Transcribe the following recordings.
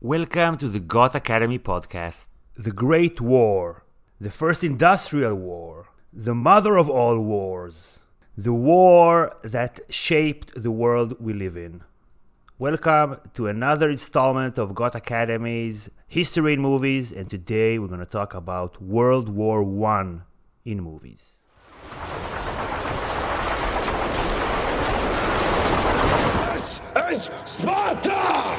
Welcome to the Goth Academy podcast. The Great War, the First Industrial War, the mother of all wars, the war that shaped the world we live in. Welcome to another installment of Goth Academy's History in Movies, and today we're going to talk about World War I in movies. This is Sparta!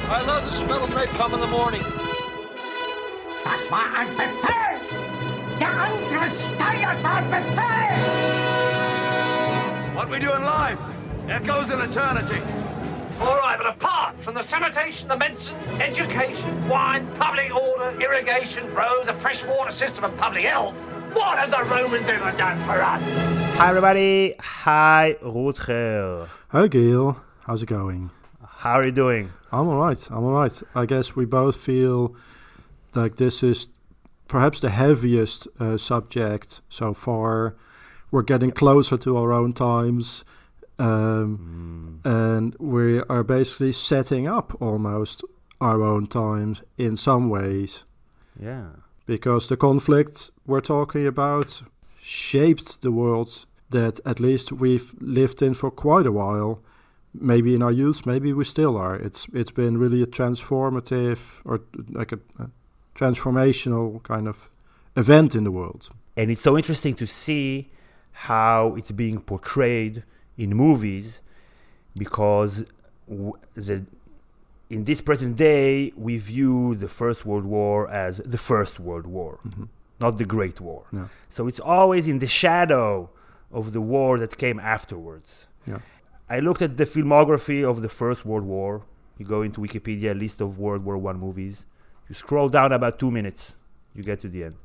I love the smell of napalm in the morning. Das war ein Befehl! Der Angriff Steyrs war ein Befehl! What we do in life echoes in eternity. All right, but apart from the sanitation, the medicine, education, wine, public order, irrigation, roads, a freshwater system, and public health, what have the Romans ever done for us? Hi everybody, hi Rutger. Hi Gil, how's it going? How are you doing? I'm alright. I guess we both feel like this is perhaps the heaviest subject so far. We're getting closer to our own times, and we are basically setting up almost our own times in some ways. Yeah. Because the conflict we're talking about shaped the world that at least we've lived in for quite a while. Maybe in our youth, maybe we still are. It's been really a transformative or like a transformational kind of event in the world. And it's so interesting to see how it's being portrayed in movies, because in this present day, we view the First World War as the First World War, not the Great War. Yeah. So it's always in the shadow of the war that came afterwards. Yeah. I looked at the filmography of the First World War. You go into Wikipedia, list of World War I movies. You scroll down about 2 minutes, you get to the end.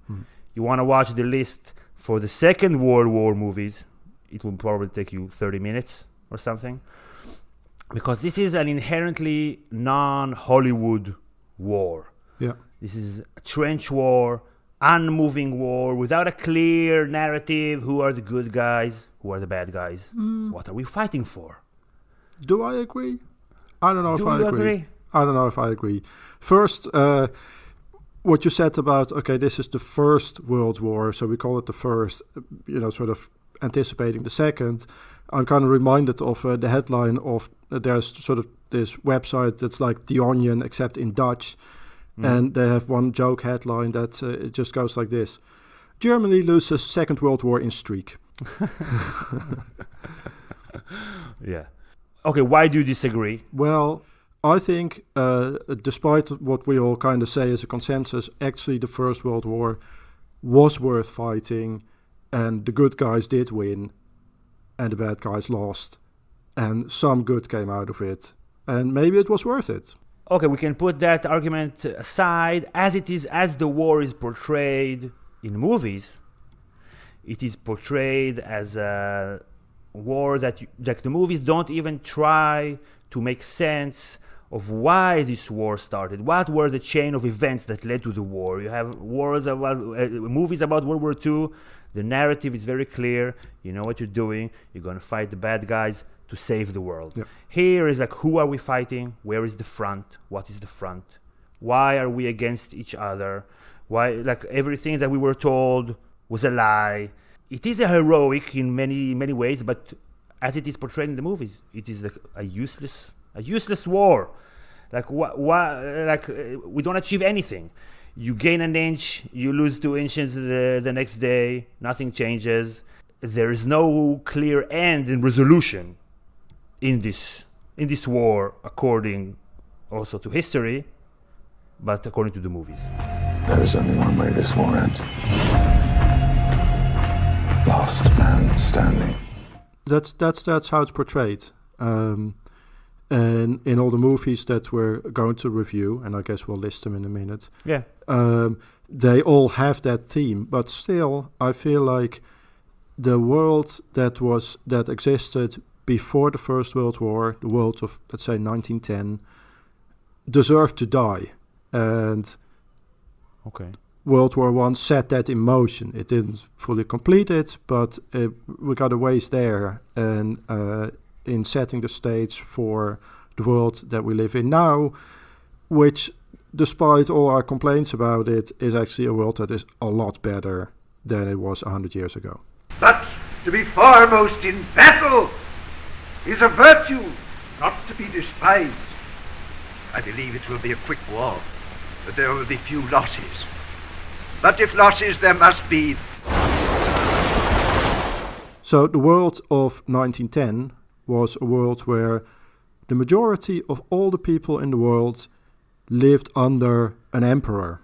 You want to watch the list for the Second World War movies, it will probably take you 30 minutes or something. Because this is an inherently non-Hollywood war. Yeah. This is a trench war, unmoving war, without a clear narrative. Who are the good guys? Who are the bad guys? What are we fighting for? Do I agree? I don't know Do if I you agree. agree? I don't know if I agree. First, what you said about, okay, this is the First World War, so we call it the first, sort of anticipating the second. I'm kind of reminded of the headline of, there's sort of this website that's like The Onion, except in Dutch. And they have one joke headline that it just goes like this. Germany loses Second World War in streak. Yeah. Okay, why do you disagree? Well, I think despite what we all kind of say as a consensus, actually the First World War was worth fighting, and the good guys did win and the bad guys lost, and some good came out of it, and maybe it was worth it. Okay, we can put that argument aside. As the war is portrayed in movies, it is portrayed as a war that the movies don't even try to make sense of why this war started. What were the chain of events that led to the war? You have movies about World War II. The narrative is very clear. You know what you're doing. You're going to fight the bad guys to save the world. Yep. Here is like, who are we fighting? Where is the front? What is the front? Why are we against each other? Why, like, everything that we were told was a lie. It is a heroic in many ways, but as it is portrayed in the movies, it is like a useless war. Like we don't achieve anything. You gain an inch, you lose 2 inches the next day. Nothing changes. There is no clear end and resolution in this war, according also to history, but according to the movies. There is only one way this war ends. Last man standing. That's how it's portrayed. And in all the movies that we're going to review, and I guess we'll list them in a minute, they all have that theme. But still, I feel like the world that existed before the First World War, the world of, let's say, 1910, deserved to die. And World War I set that in motion. It didn't fully complete it, but we got a ways there. And in setting the stage for the world that we live in now, which, despite all our complaints about it, is actually a world that is a lot better than it was 100 years ago. But to be foremost in battle is a virtue not to be despised. I believe it will be a quick war, that there will be few losses. But if losses there must be. So the world of 1910 was a world where the majority of all the people in the world lived under an emperor.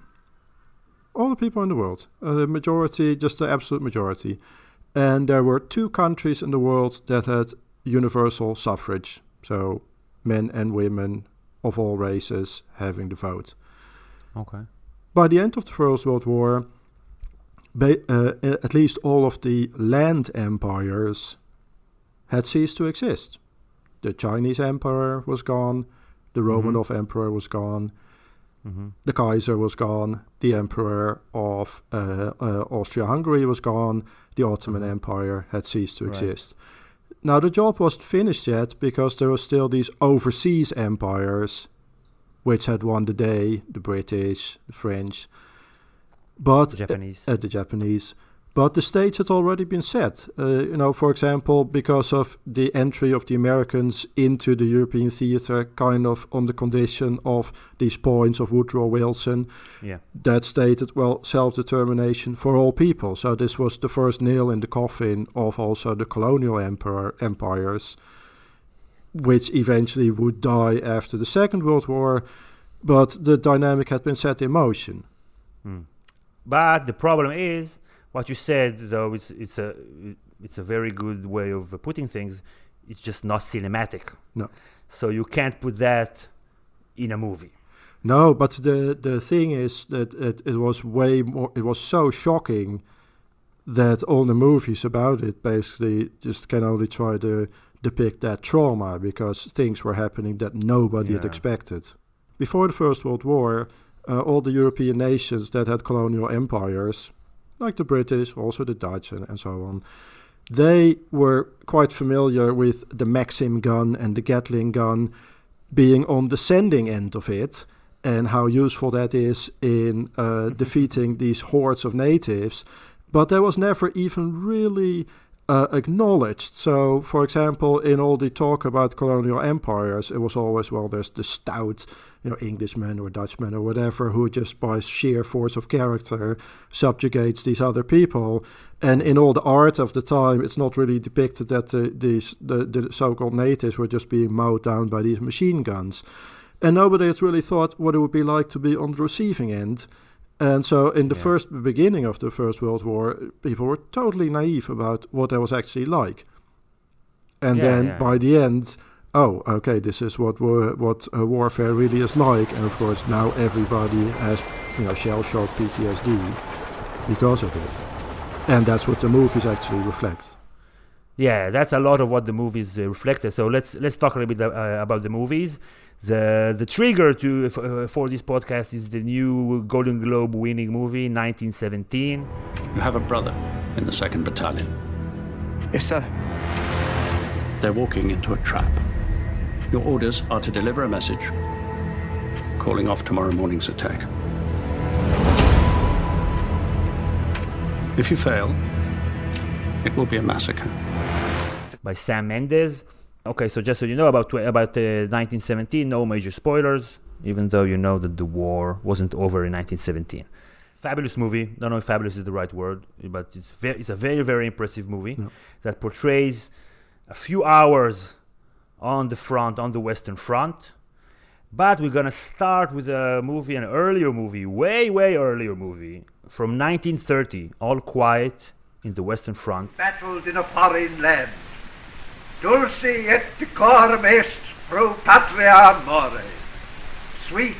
All the people in the world. The majority, just the absolute majority. And there were 2 countries in the world that had universal suffrage. So men and women of all races having the vote. Okay. By the end of the First World War, at least all of the land empires had ceased to exist. The Chinese emperor was gone, the Romanov emperor was gone, the Kaiser was gone, the emperor of Austria-Hungary was gone, the Ottoman Empire had ceased to exist. Now the job wasn't finished yet because there were still these overseas empires which had won the day, the British, the French, but the Japanese. But the stage had already been set. For example, because of the entry of the Americans into the European theater, kind of on the condition of these points of Woodrow Wilson, that stated, self-determination for all people. So this was the first nail in the coffin of also the colonial empires, which eventually would die after the Second World War, but the dynamic had been set in motion. But the problem is, what you said, though, it's a very good way of putting things. It's just not cinematic. No. So you can't put that in a movie. No, but the thing is that it was way more. It was so shocking that all the movies about it basically just can only try to depict that trauma because things were happening that nobody had expected. Before the First World War, all the European nations that had colonial empires, like the British, also the Dutch and so on, they were quite familiar with the Maxim gun and the Gatling gun being on the sending end of it and how useful that is in defeating these hordes of natives. But that was never even really acknowledged. So, for example, in all the talk about colonial empires, it was always, there's the stout, Englishman or Dutchman or whatever, who just by sheer force of character subjugates these other people. And in all the art of the time, it's not really depicted that the so-called natives were just being mowed down by these machine guns. And nobody has really thought what it would be like to be on the receiving end. And so in the beginning of the First World War, people were totally naive about what that was actually like. And by the end, this is what warfare really is like. And of course, now everybody has shell-shock PTSD because of it. And that's what the movies actually reflect. Yeah, that's a lot of what the movies reflected. So let's talk a little bit about the movies. The trigger for this podcast is the new Golden Globe winning movie, 1917. You have a brother in the 2nd Battalion. Yes, sir. They're walking into a trap. Your orders are to deliver a message calling off tomorrow morning's attack. If you fail, it will be a massacre. By Sam Mendes. Okay, so just so you know about 1917, no major spoilers, even though you know that the war wasn't over in 1917. Fabulous movie. Don't know if fabulous is the right word, but it's a very, very impressive movie that portrays a few hours on the Western Front. But we're gonna start with an earlier movie, way, way earlier movie from 1930, All Quiet in the Western Front. Battled in a foreign land. Dulce et decorum est pro patria more. Sweet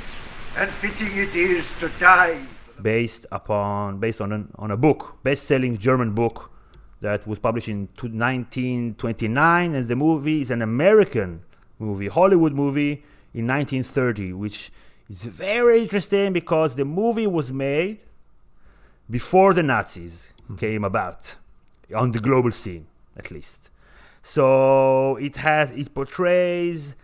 and fitting it is to die. Based on a book, best-selling German book that was published in 1929, and the movie is an American movie, Hollywood movie in 1930, which is very interesting because the movie was made before the Nazis came about on the global scene, at least. So it portrays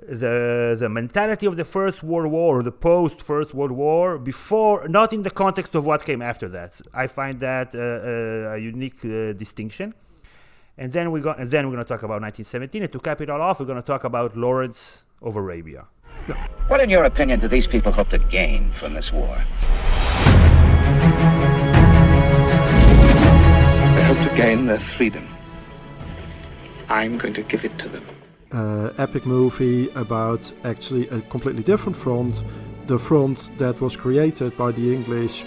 the mentality of the First World War, or the post-First World War, before, not in the context of what came after that. I find that a unique distinction. And then we're going to talk about 1917, and to cap it all off, we're going to talk about Lawrence of Arabia. What, in your opinion, do these people hope to gain from this war? They hope to gain their freedom. I'm going to give it to them. Epic movie about actually a completely different front, the front that was created by the English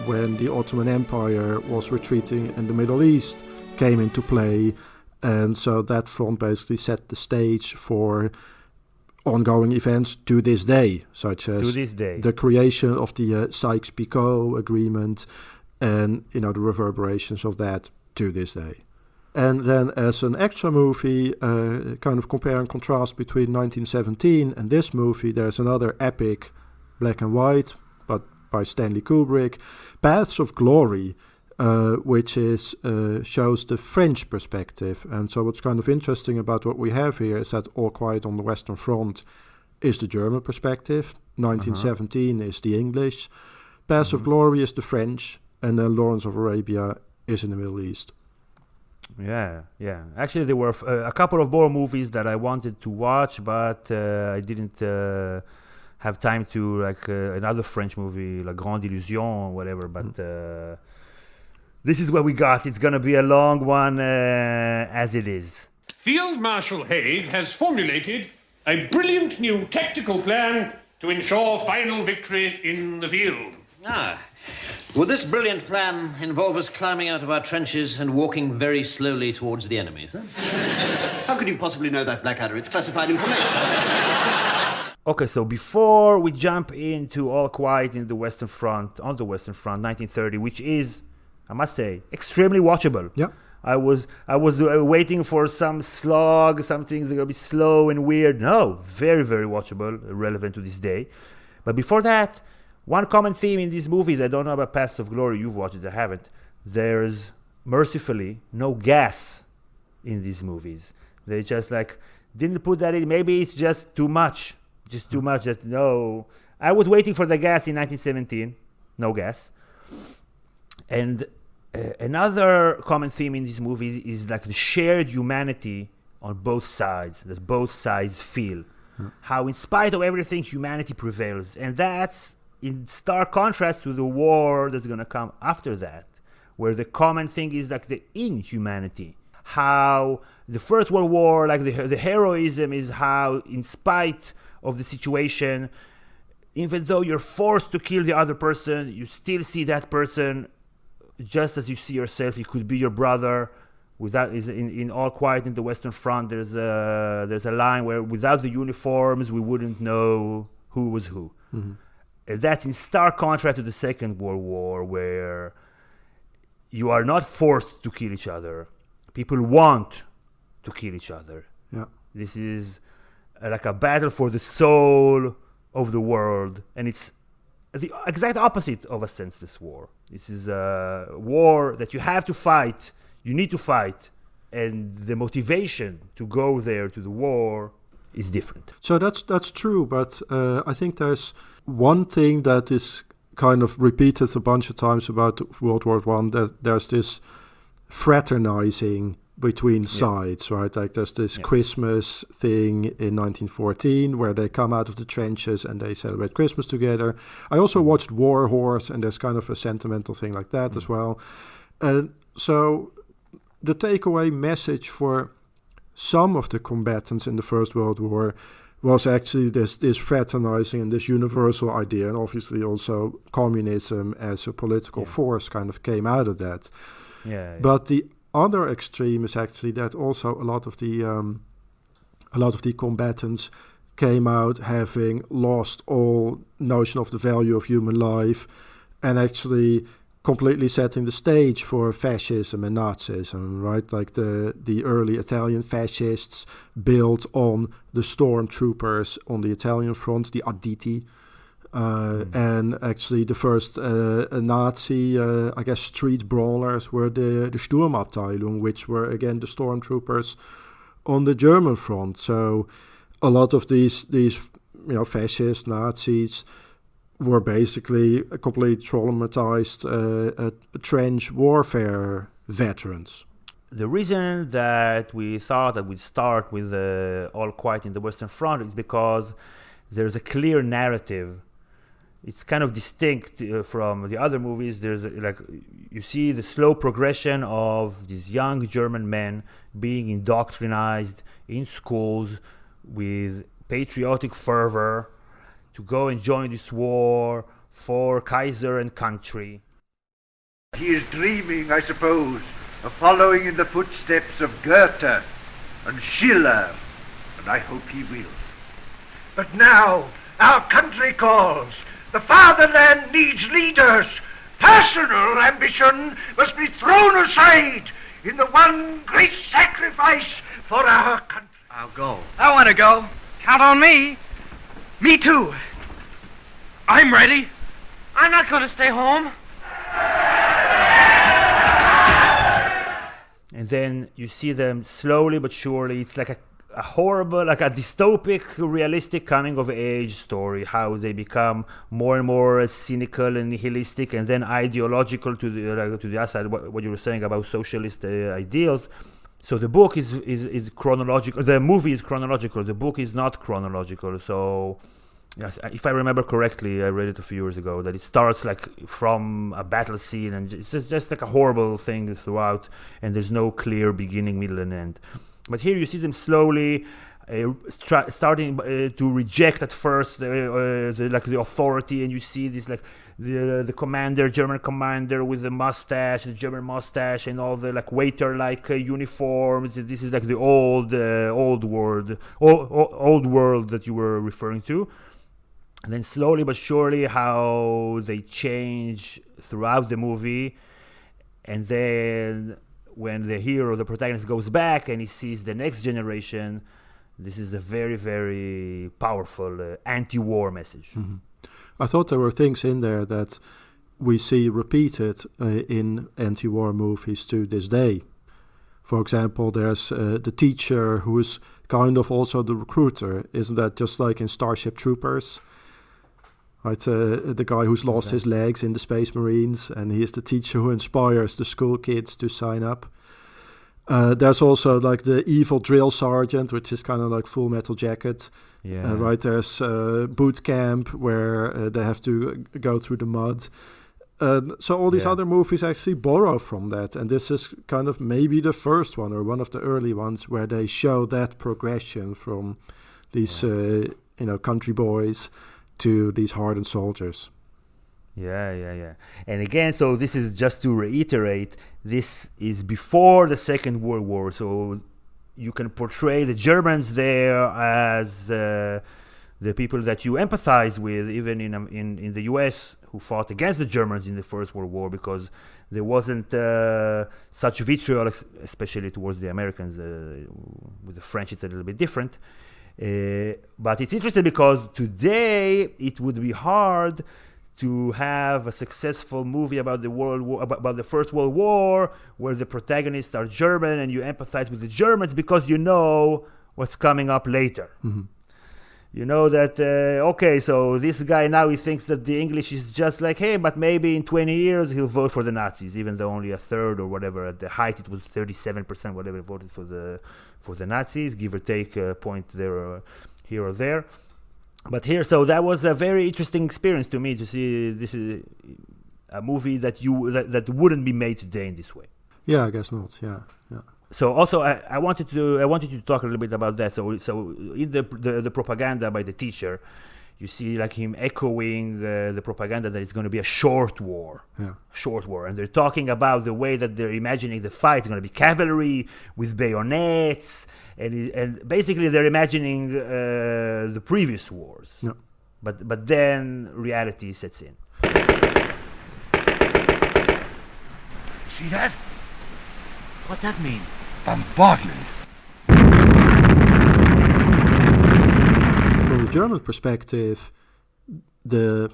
when the Ottoman Empire was retreating in the Middle East came into play, and so that front basically set the stage for ongoing events to this day, such as the creation of the Sykes-Picot Agreement, and the reverberations of that to this day. And then as an extra movie, kind of compare and contrast between 1917 and this movie, there's another epic, black and white, but by Stanley Kubrick, Paths of Glory, which is shows the French perspective. And so what's kind of interesting about what we have here is that All Quiet on the Western Front is the German perspective, 1917 is the English, Paths of Glory is the French, and then Lawrence of Arabia is in the Middle East. Yeah. Actually, there were a couple of more movies that I wanted to watch, but I didn't have time to, like another French movie, La Grande Illusion or whatever, but this is what we got. It's going to be a long one as it is. Field Marshal Haig has formulated a brilliant new tactical plan to ensure final victory in the field. Would this brilliant plan involve us climbing out of our trenches and walking very slowly towards the enemy, sir? How could you possibly know that, Blackadder? It's classified information. Okay, so before we jump into All Quiet on the Western Front, 1930, which is, I must say, extremely watchable. Yeah. I was waiting for some slog, some things are going to be slow and weird. No, very, very watchable, relevant to this day. But before that, one common theme in these movies, I don't know about Paths of Glory, you've watched it, I haven't. There's, mercifully, no gas in these movies. They just didn't put that in. Maybe it's just too much. No. I was waiting for the gas in 1917. No gas. And another common theme in these movies is the shared humanity on both sides, that both sides feel. How in spite of everything, humanity prevails. And that's in stark contrast to the war that's going to come after that, where the common thing is the inhumanity. How the First World War, the heroism is how, in spite of the situation, even though you're forced to kill the other person, you still see that person just as you see yourself. He could be your brother. Without in All Quiet in the Western Front, there's a line where without the uniforms, we wouldn't know who was who. Mm-hmm. And that's in stark contrast to the Second World War, where you are not forced to kill each other. People want to kill each other. Yeah. This is like a battle for the soul of the world, and it's the exact opposite of a senseless war. This is a war that you have to fight, you need to fight, and the motivation to go there to the war is different. So that's true, but I think there's one thing that is kind of repeated a bunch of times about World War I, that there's this fraternizing between sides, right? There's this Christmas thing in 1914 where they come out of the trenches and they celebrate Christmas together. I also watched Warhorse, and there's kind of a sentimental thing like that as well. And so the takeaway message for some of the combatants in the First World War was actually this fraternizing and this universal idea, and obviously also communism as a political force kind of came out of that. But the other extreme is actually that also a lot of the combatants came out having lost all notion of the value of human life, and actually completely setting the stage for fascism and Nazism, right? Like the early Italian fascists built on the stormtroopers on the Italian front, the Additi, and actually the first Nazi, street brawlers were the Sturmabteilung, which were again the stormtroopers on the German front. So a lot of these fascists, Nazis, were basically completely traumatized trench warfare veterans. The reason that we thought that we'd start with All Quiet in the Western Front is because there's a clear narrative. It's kind of distinct from the other movies. There's you see the slow progression of these young German men being indoctrinized in schools with patriotic fervor to go and join this war for Kaiser and country. He is dreaming, I suppose, of following in the footsteps of Goethe and Schiller, and I hope he will. But now our country calls. The fatherland needs leaders. Personal ambition must be thrown aside in the one great sacrifice for our country. I'll go. I want to go. Count on me. Me too. I'm ready. I'm not going to stay home. And then you see them slowly but surely. It's like a horrible, like a dystopic, realistic coming-of-age story, how they become more and more cynical and nihilistic and then ideological to the other side, what you were saying about socialist ideals. So the book is chronological. The movie is chronological. The book is not chronological. So yes, if I remember correctly, I read it a few years ago, that it starts like from a battle scene and it's just like a horrible thing throughout, and there's no clear beginning, middle, and end. But here you see them slowly starting to reject at first the authority, and you see this the commander, German commander with the mustache, the German mustache, and all the waiter-like uniforms. This is like the old world that you were referring to. And then slowly but surely how they change throughout the movie, and then when the hero, the protagonist, goes back and he sees the next generation, this is a very, very powerful anti-war message. Mm-hmm. I thought there were things in there that we see repeated in anti-war movies to this day. For example, there's the teacher who is kind of also the recruiter. Isn't that just like in Starship Troopers? Right, the guy who's lost his legs in the Space Marines, and he is the teacher who inspires the school kids to sign up. There's also like the evil drill sergeant, which is kind of like Full Metal Jacket. Yeah. Right, there's boot camp where they have to go through the mud. So all these other movies actually borrow from that, and this is kind of maybe the first one or one of the early ones where they show that progression from these country boys to these hardened soldiers. Yeah. And again, so this is just to reiterate, this is before the Second World War, so you can portray the Germans there as the people that you empathize with, even in the US, who fought against the Germans in the First World War, because there wasn't such vitriol, especially towards the Americans. With the French, it's a little bit different. But it's interesting because today it would be hard to have a successful movie about the World War, about the First World War, where the protagonists are German and you empathize with the Germans because you know what's coming up later. Mm-hmm. You know that, so this guy now, he thinks that the English is just like, hey, but maybe in 20 years he'll vote for the Nazis, even though only a third or whatever, at the height it was 37%, whatever, voted for the Nazis, give or take a point there, here or there. But here, so that was a very interesting experience to me to see this is a movie that wouldn't be made today in this way. Yeah, I guess not. Yeah. So also, I wanted you to talk a little bit about that. So in the propaganda by the teacher, you see like him echoing the propaganda that it's going to be a short war. Yeah. Short war. And they're talking about the way that they're imagining the fight. It's going to be cavalry with bayonets. And basically they're imagining the previous wars. Yeah. But then reality sets in. See that? What's that mean? Bombardment. From the German perspective, the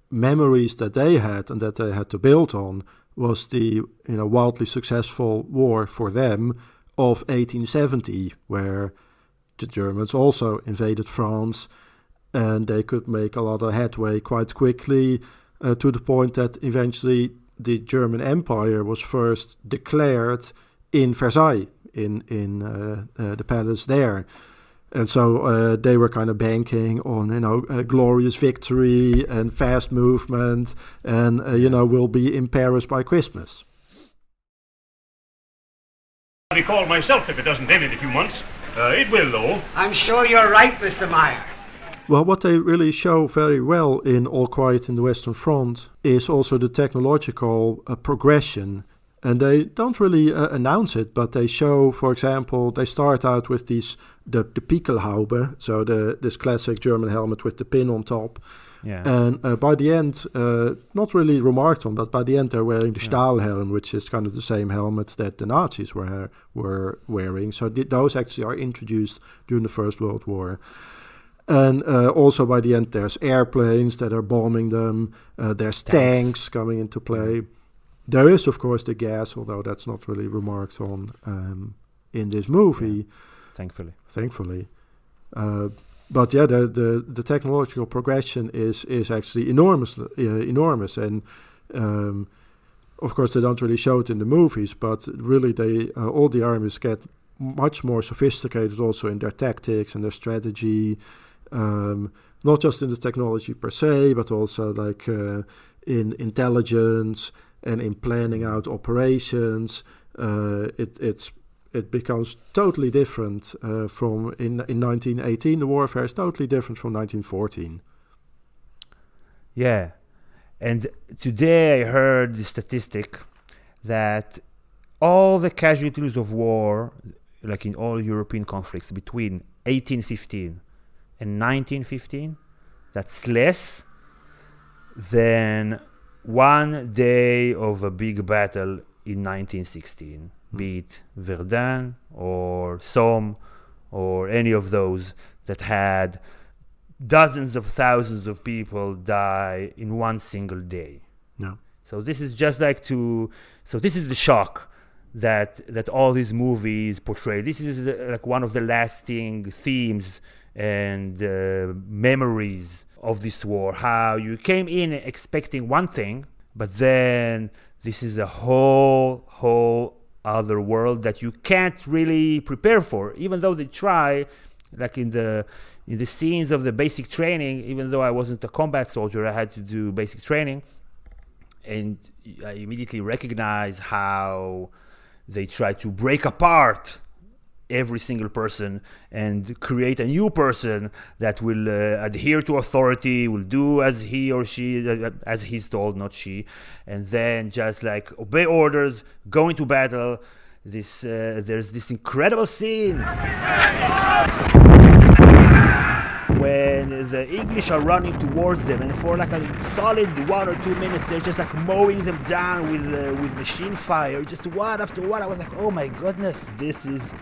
memories that they had and that they had to build on was the wildly successful war for them of 1870, where the Germans also invaded France, and they could make a lot of headway quite quickly, to the point that eventually the German Empire was first declared in Versailles, in the palace there. And so they were kind of banking on, a glorious victory and fast movement, and, we'll be in Paris by Christmas. I'll be called myself if it doesn't end in a few months. It will, though. I'm sure you're right, Mr. Meyer. Well, what they really show very well in All Quiet in the Western Front is also the technological progression. And they don't really announce it, but they show, for example, they start out with the Pickelhaube, so this classic German helmet with the pin on top. Yeah. And by the end, not really remarked on, but by the end they're wearing the Stahlhelm, which is kind of the same helmet that the Nazis were wearing. So those actually are introduced during the First World War. And also by the end there's airplanes that are bombing them, there's tanks coming into play. There is, of course, the gas, although that's not really remarked on in this movie. Thankfully. But yeah, the technological progression is actually enormous, and of course they don't really show it in the movies, but really all the armies get much more sophisticated also in their tactics and their strategy, not just in the technology per se, but also like in intelligence and in planning out operations. It becomes totally different from in 1918. The warfare is totally different from 1914. Yeah, and today I heard the statistic that all the casualties of war, like in all European conflicts between 1815 and 1915, that's less than one day of a big battle in 1916, be it Verdun or Somme or any of those that had dozens of thousands of people die in one single day. Yeah. So this is just like so this is the shock that all these movies portray. This is like one of the lasting themes and memories of this war, how you came in expecting one thing, but then this is a whole other world that you can't really prepare for, even though they try, like in the scenes of the basic training. Even though I wasn't a combat soldier, I had to do basic training, and I immediately recognize how they try to break apart every single person and create a new person that will adhere to authority, will do as he or she, as he's told, not she, and then just like obey orders, go into battle. There's this incredible scene when the English are running towards them, and for like a solid 1 or 2 minutes they're just like mowing them down with machine fire, just one after one. I was like, oh my goodness, this is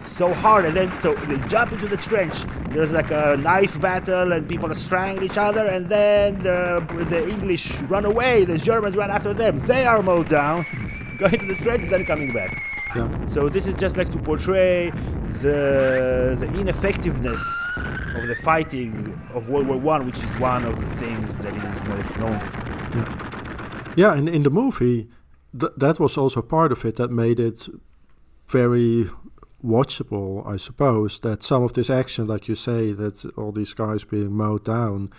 so hard. And then so they jump into the trench, there's like a knife battle and people are strangling each other, and then the English run away, the Germans run after them, they are mowed down, going to the trench and then coming back. Yeah. So this is just like to portray the ineffectiveness of the fighting of World War I, which is one of the things that it is most known for. Yeah, and in the movie that was also part of it that made it very watchable, I suppose, that some of this action, like you say, that all these guys being mowed down,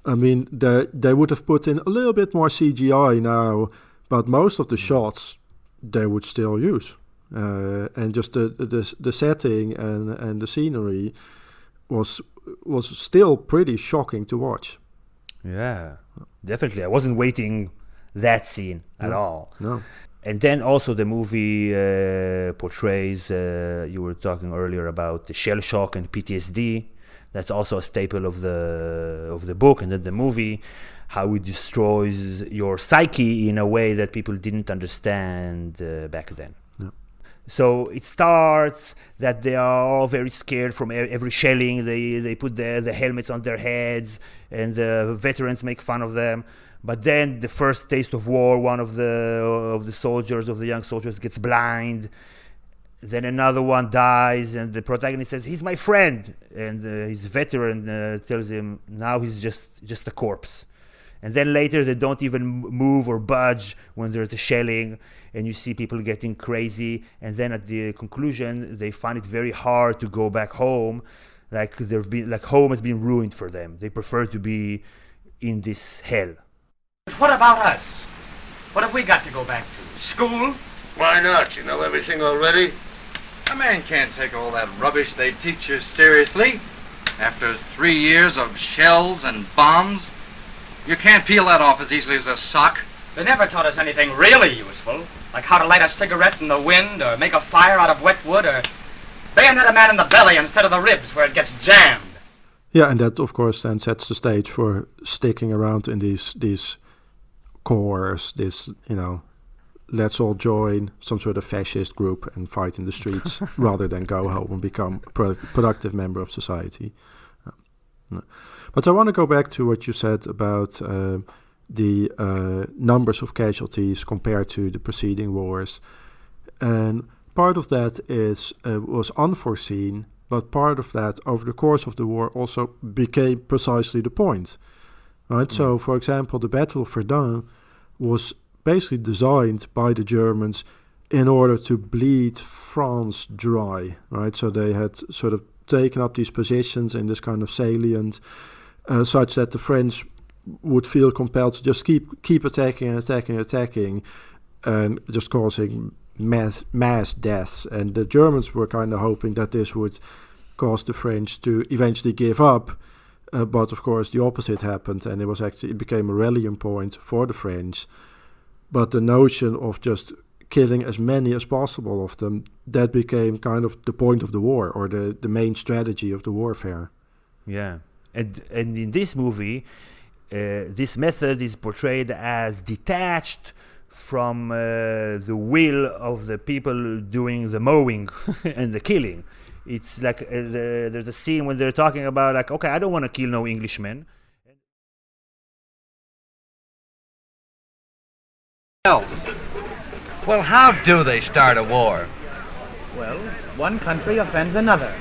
I mean, they would have put in a little bit more CGI now, but most of the shots they would still use, and just the setting and the scenery was still pretty shocking to watch. Yeah, definitely. I wasn't waiting that scene at all. No. And then also the movie portrays, you were talking earlier about the shell shock and PTSD. That's also a staple of the book, and then the movie, how it destroys your psyche in a way that people didn't understand back then. Yeah. So it starts that they are all very scared from every shelling. They put the helmets on their heads, and the veterans make fun of them. But then the first taste of war, one of the soldiers, of the young soldiers, gets blind, then another one dies, and the protagonist says, he's my friend. And his veteran tells him, now he's just a corpse. And then later they don't even move or budge when there's a shelling, and you see people getting crazy. And then at the conclusion, they find it very hard to go back home. Like home has been ruined for them. They prefer to be in this hell. What about us? What have we got to go back to? School? Why not? You know everything already? A man can't take all that rubbish they teach you seriously. After 3 years of shells and bombs, you can't peel that off as easily as a sock. They never taught us anything really useful, like how to light a cigarette in the wind, or make a fire out of wet wood, or bayonet a man in the belly instead of the ribs where it gets jammed. Yeah, and that of course then sets the stage for sticking around in these cores, this, let's all join some sort of fascist group and fight in the streets rather than go home and become a productive member of society. But I want to go back to what you said about the numbers of casualties compared to the preceding wars. And part of that was unforeseen, but part of that over the course of the war also became precisely the point. Right? Mm. So, for example, the Battle of Verdun was basically designed by the Germans in order to bleed France dry. Right? So they had sort of taken up these positions in this kind of salient, such that the French would feel compelled to just keep attacking, and just causing mass deaths. And the Germans were kind of hoping that this would cause the French to eventually give up. But of course, the opposite happened, and it became a rallying point for the French. But the notion of just killing as many as possible of them, that became kind of the point of the war, or the main strategy of the warfare. Yeah, and in this movie, this method is portrayed as detached from the will of the people doing the mowing and the killing. It's like there's a scene when they're talking about, like, okay, I don't want to kill no Englishmen. Well, how do they start a war? Well, one country offends another.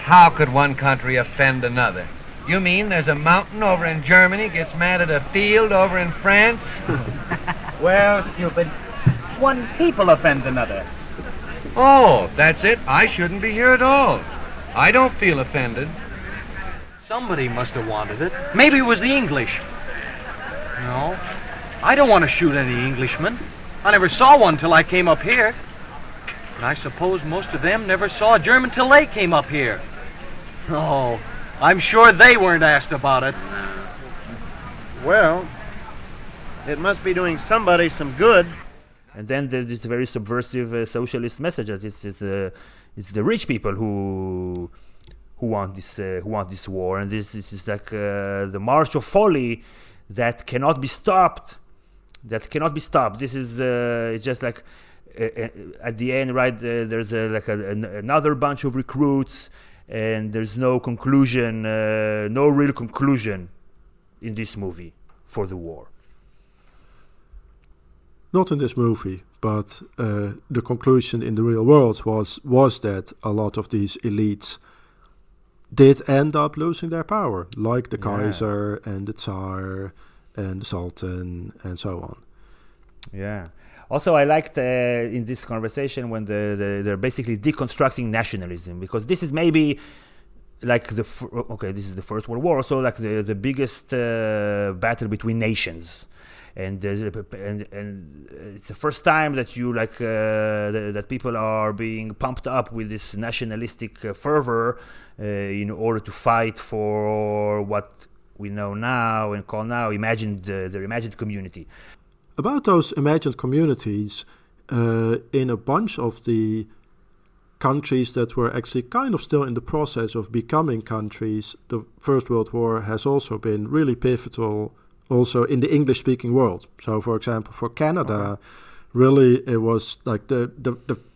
How could one country offend another? You mean there's a mountain over in Germany gets mad at a field over in France? Well, stupid, one people offends another. Oh, that's it. I shouldn't be here at all. I don't feel offended. Somebody must have wanted it. Maybe it was the English. No, I don't want to shoot any Englishmen. I never saw one till I came up here. And I suppose most of them never saw a German till they came up here. Oh, I'm sure they weren't asked about it. Well, it must be doing somebody some good. And then there's this very subversive socialist messages. It's the rich people who want this war, and this is like the march of folly that cannot be stopped. This is it's just like at the end, right? There's another bunch of recruits, and there's no conclusion, no real conclusion in this movie for the war. Not in this movie, but the conclusion in the real world was that a lot of these elites did end up losing their power, like the Kaiser and the Tsar and the Sultan and so on. Yeah. Also, I liked in this conversation when they're basically deconstructing nationalism, because this is maybe like this is the First World War, so like the biggest battle between nations. And it's the first time that you that people are being pumped up with this nationalistic fervor in order to fight for what we know now and call now their imagined community. About those imagined communities, in a bunch of the countries that were actually kind of still in the process of becoming countries, the First World War has also been really pivotal. Also in the English-speaking world. So, for example, for Canada, really it was like the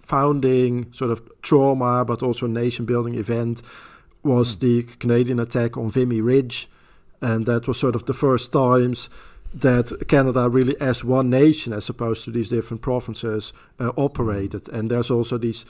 founding sort of trauma, but also nation-building event was the Canadian attack on Vimy Ridge, and that was sort of the first times that Canada really as one nation, as opposed to these different provinces, operated. And there's also these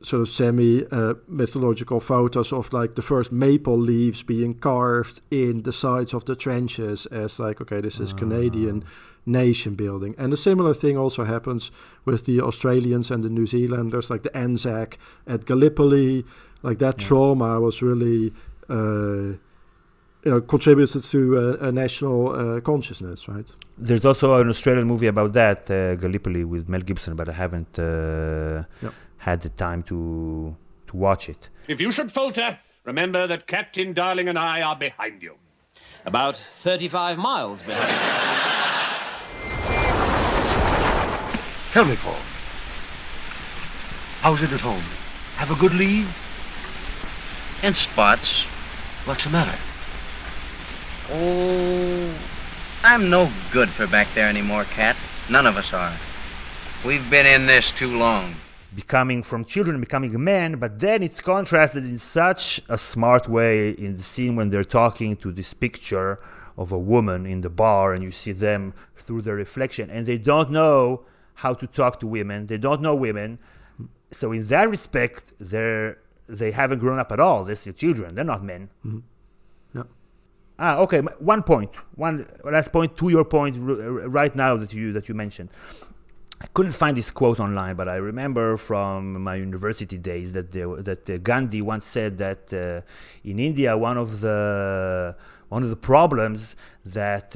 sort of semi-mythological photos of like the first maple leaves being carved in the sides of the trenches as like, okay, this is Canadian nation building. And a similar thing also happens with the Australians and the New Zealanders, like the Anzac at Gallipoli. Like that trauma was really contributed to a national consciousness, right? There's also an Australian movie about that, Gallipoli, with Mel Gibson, but I haven't had the time to watch it. If you should falter, remember that Captain Darling and I are behind you. About 35 miles behind. Tell me, Paul. How's it at home? Have a good leave? In spots. What's the matter? Oh, I'm no good for back there anymore, Cat. None of us are. We've been in this too long. Becoming from children, becoming men, but then it's contrasted in such a smart way in the scene when they're talking to this picture of a woman in the bar, and you see them through their reflection, and they don't know how to talk to women. They don't know women. So in that respect, they haven't grown up at all. They're still children. They're not men. Mm-hmm. Okay. One last point to your point right now that you mentioned. I couldn't find this quote online, but I remember from my university days that Gandhi once said that in India one of the problems that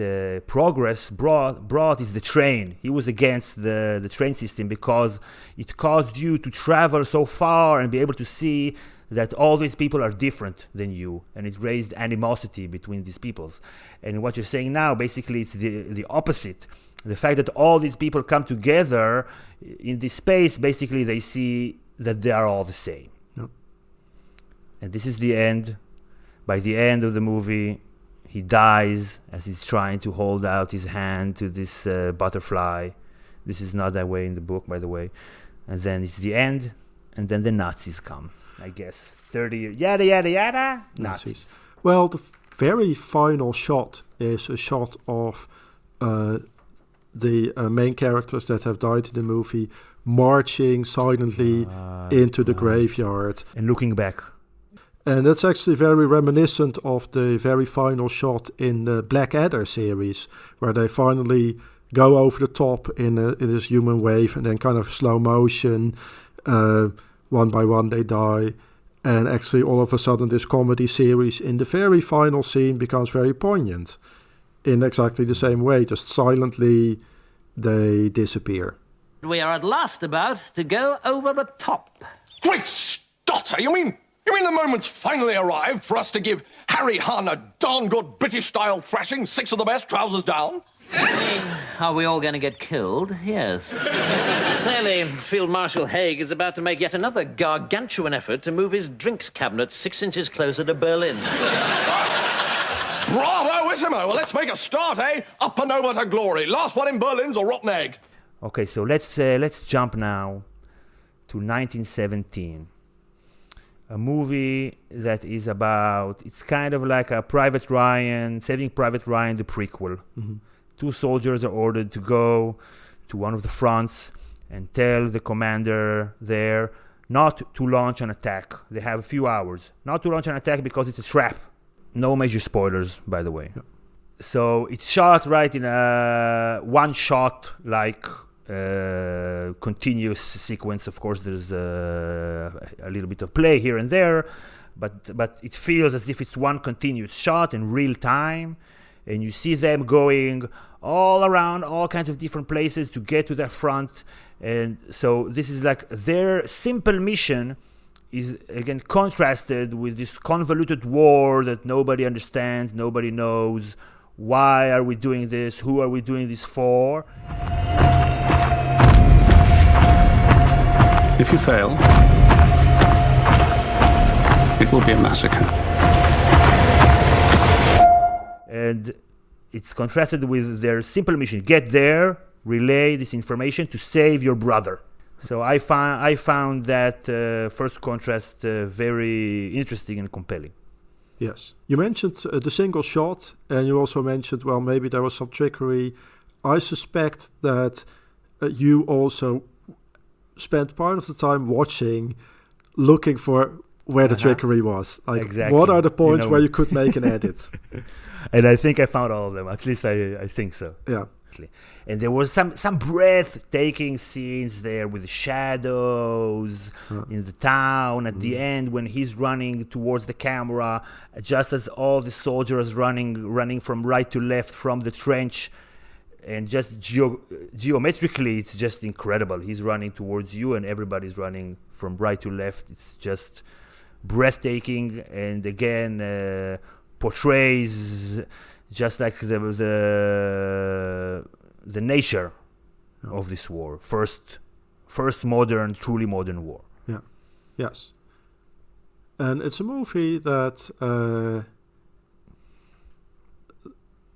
progress brought is the train. He was against the train system because it caused you to travel so far and be able to see that all these people are different than you, and it raised animosity between these peoples. And what you're saying now, basically, it's the opposite. The fact that all these people come together in this space, basically they see that they are all the same. Yep. And this is the end. By the end of the movie, he dies as he's trying to hold out his hand to this butterfly. This is not that way in the book, by the way. And then it's the end, and then the Nazis come, I guess. 30 years, yada, yada, yada, Nazis. Well, the very final shot is a shot of the main characters that have died in the movie marching silently into the graveyard. And looking back. And that's actually very reminiscent of the very final shot in the Blackadder series, where they finally go over the top in this human wave and then kind of slow motion, one by one they die. And actually all of a sudden this comedy series in the very final scene becomes very poignant. In exactly the same way, just silently they disappear. We are at last about to go over the top. Great stotter! You mean the moment's finally arrived for us to give Harry Hunn a darn good British-style thrashing, 6 of the best, trousers down? Are we all going to get killed? Yes. Clearly, Field Marshal Haig is about to make yet another gargantuan effort to move his drinks cabinet 6 inches closer to Berlin. Bravissimo! Well, let's make a start, eh? Up and over to glory. Last one in Berlin's a rotten egg. Okay, so let's jump now to 1917. A movie that is about, it's kind of like a Private Ryan, Saving Private Ryan, the prequel. Mm-hmm. 2 soldiers are ordered to go to one of the fronts and tell the commander there not to launch an attack. They have a few hours. Not to launch an attack because it's a trap. No major spoilers, by the way. Yep. So it's shot right in a one-shot, like continuous sequence. Of course, there's a little bit of play here and there, but it feels as if it's one continuous shot in real time. And you see them going all around all kinds of different places to get to their front. And so this is like their simple mission is again contrasted with this convoluted war that nobody understands, nobody knows. Why are we doing this? Who are we doing this for? If you fail, it will be a massacre. And it's contrasted with their simple mission. Get there, relay this information to save your brother. So I found that first contrast very interesting and compelling. Yes. You mentioned the single shot, and you also mentioned, well, maybe there was some trickery. I suspect that you also spent part of the time watching, looking for where the trickery was. Like, exactly. What are the points where you could make an edit? And I think I found all of them. At least I think so. Yeah. And there was some breathtaking scenes there with the shadows in the town at the end when he's running towards the camera, just as all the soldiers running from right to left from the trench. And just geometrically, it's just incredible. He's running towards you and everybody's running from right to left. It's just breathtaking, and again portrays just like the nature of this war, first truly modern war. Yeah. Yes. And it's a movie that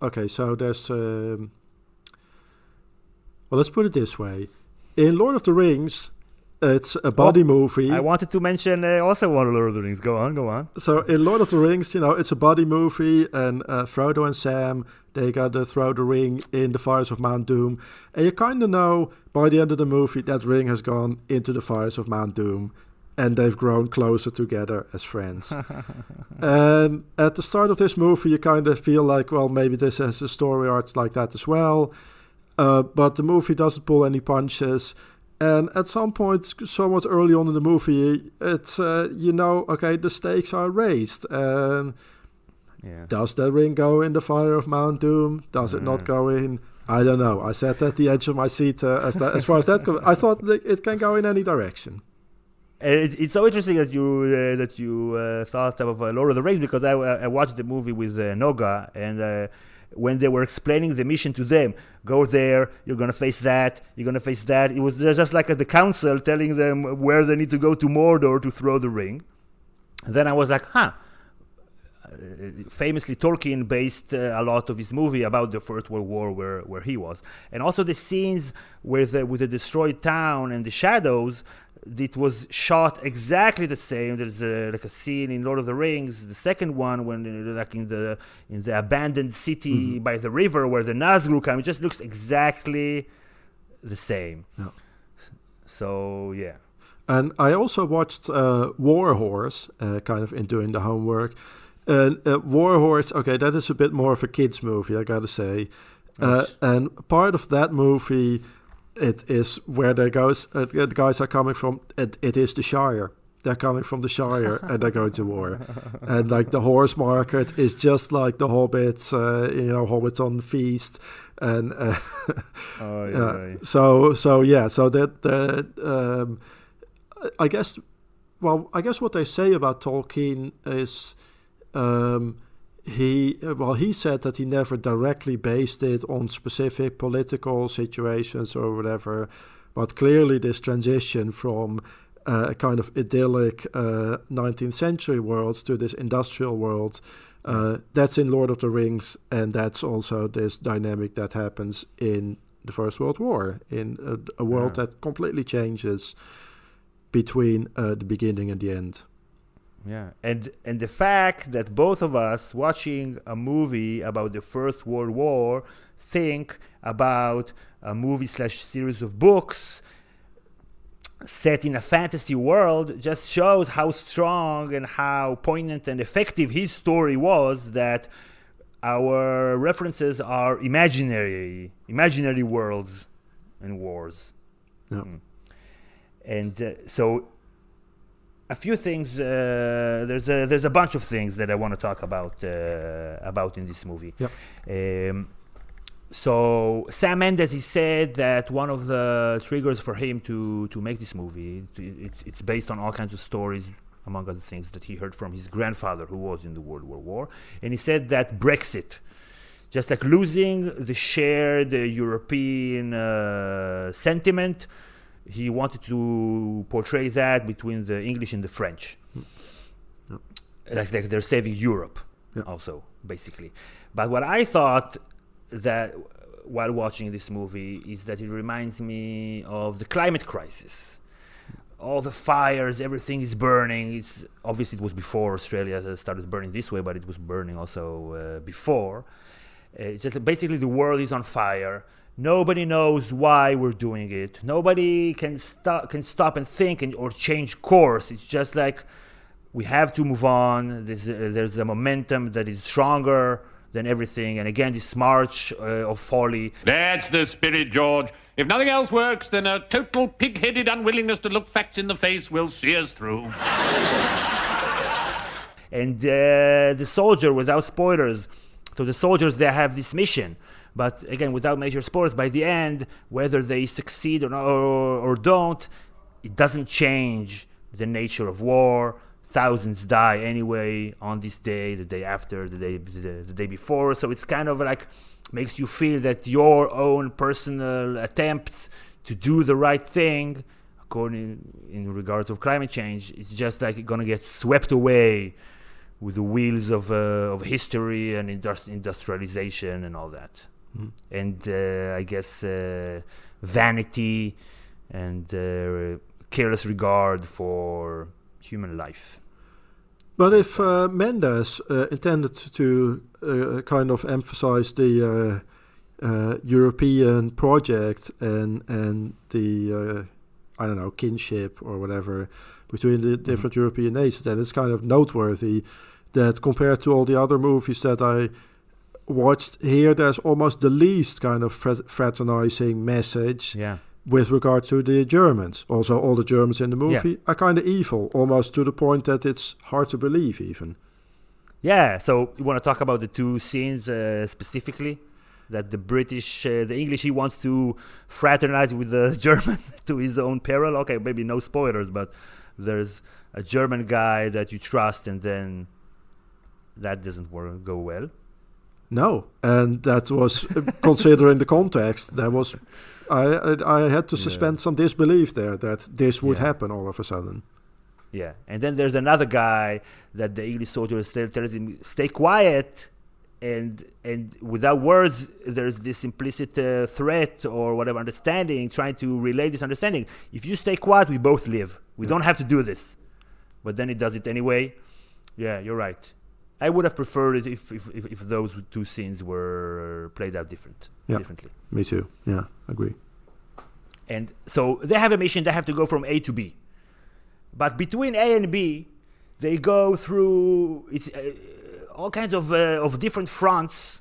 okay, so there's well, let's put it this way. In Lord of the Rings, it's a buddy movie. I wanted to mention also one of Lord of the Rings. Go on. So in Lord of the Rings, it's a buddy movie, and Frodo and Sam, they got to throw the ring in the fires of Mount Doom. And you kind of know by the end of the movie that ring has gone into the fires of Mount Doom, and they've grown closer together as friends. And at the start of this movie, you kind of feel like, well, maybe this has a story arc like that as well. But the movie doesn't pull any punches. And at some point, somewhat early on in the movie, it's, okay, the stakes are raised. And does the ring go in the fire of Mount Doom? Does it not go in? I don't know. I sat at the edge of my seat as far as that goes. I thought it can go in any direction. It's so interesting that you thought of Lord of the Rings, because I watched the movie with Noga, and when they were explaining the mission to them, go there, you're going to face that, you're going to face that. It was just like the council telling them where they need to go to Mordor to throw the ring. And then I was like, famously Tolkien based a lot of his movie about the First World War where he was. And also the scenes with the destroyed town and the shadows, it was shot exactly the same. There's a scene in Lord of the Rings, the second one, when in the abandoned city by the river where the Nazgûl come. It just looks exactly the same. Yeah. So yeah. And I also watched Warhorse, kind of in doing the homework. And Warhorse, okay, that is a bit more of a kids movie, I gotta say. Yes. And part of that movie, it is where the guys are coming from. It is the Shire. They're coming from the Shire and they're going to war. And like the horse market is just like the Hobbits, Hobbits on feast. And so that I guess what they say about Tolkien is he said that he never directly based it on specific political situations or whatever, but clearly this transition from a kind of idyllic 19th century world to this industrial world, that's in Lord of the Rings, and that's also this dynamic that happens in the First World War, in a world that completely changes between the beginning and the end. Yeah, and the fact that both of us watching a movie about the First World War think about a movie/series of books set in a fantasy world just shows how strong and how poignant and effective his story was, that our references are imaginary worlds and wars. Yeah. And so a few things, there's a bunch of things that I want to talk about in this movie. Yep. So Sam Mendes, he said that one of the triggers for him to make this movie, it's based on all kinds of stories, among other things, that he heard from his grandfather who was in the World War. And he said that Brexit, just like losing the shared European sentiment, he wanted to portray that between the English and the French. Yep. Like they're saving Europe also, basically. But what I thought that while watching this movie is that it reminds me of the climate crisis. all the fires, everything is burning. It's obviously it was before Australia started burning this way, but it was burning also before. It's just basically the world is on fire. Nobody knows why we're doing it. Nobody can stop and think or change course. It's just like we have to move on. There's a momentum that is stronger than everything. And again, this march of folly. That's the spirit, George. If nothing else works, then a total pig-headed unwillingness to look facts in the face will see us through. And the soldier, without spoilers, so the soldiers, they have this mission. But again, without major spoilers, by the end, whether they succeed or don't, it doesn't change the nature of war. Thousands die anyway on this day, the day after, the day before. So it's kind of like makes you feel that your own personal attempts to do the right thing, in regards of climate change, is just like gonna get swept away with the wheels of history and industrialization and all that. Mm. And I guess vanity and careless regard for human life. But if Mendes intended to kind of emphasize the European project and the I don't know, kinship or whatever between the different European nations, then it's kind of noteworthy that compared to all the other movies that I watched here, there's almost the least kind of fraternizing message with regard to the Germans. Also, all the Germans in the movie are kind of evil, almost to the point that it's hard to believe even. Yeah, so you want to talk about the two scenes specifically? That the British, the English, he wants to fraternize with the German to his own peril. Okay, maybe no spoilers, but there's a German guy that you trust, and then that doesn't go well. No, and that was considering the context. That was, I had to suspend some disbelief there that this would happen all of a sudden. Yeah, and then there's another guy that the English soldiers tells him stay quiet. And without words, there's this implicit threat or whatever understanding, trying to relay this understanding. If you stay quiet, we both live. We don't have to do this. But then he does it anyway. Yeah, you're right. I would have preferred it if those two scenes were played out differently. Me too. Yeah, agree. And so they have a mission. They have to go from A to B. But between A and B, they go through all kinds of different fronts,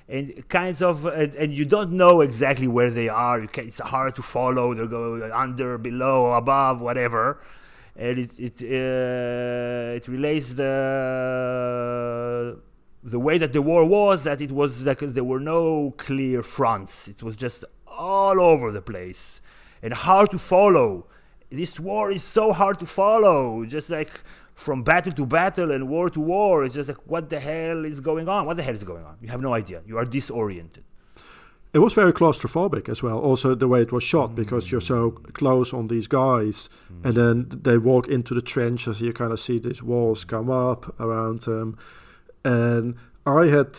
and kinds of and you don't know exactly where they are. It's hard to follow. They go under, below, above, whatever, and it relays the way that the war was. That it was like there were no clear fronts. It was just all over the place and hard to follow. This war is so hard to follow. Just like. From battle to battle and war to war, it's just like, what the hell is going on? What the hell is going on? You have no idea. You are disoriented. It was very claustrophobic as well. Also, the way it was shot, because you're so close on these guys, and then they walk into the trenches. You kind of see these walls come up around them, and I had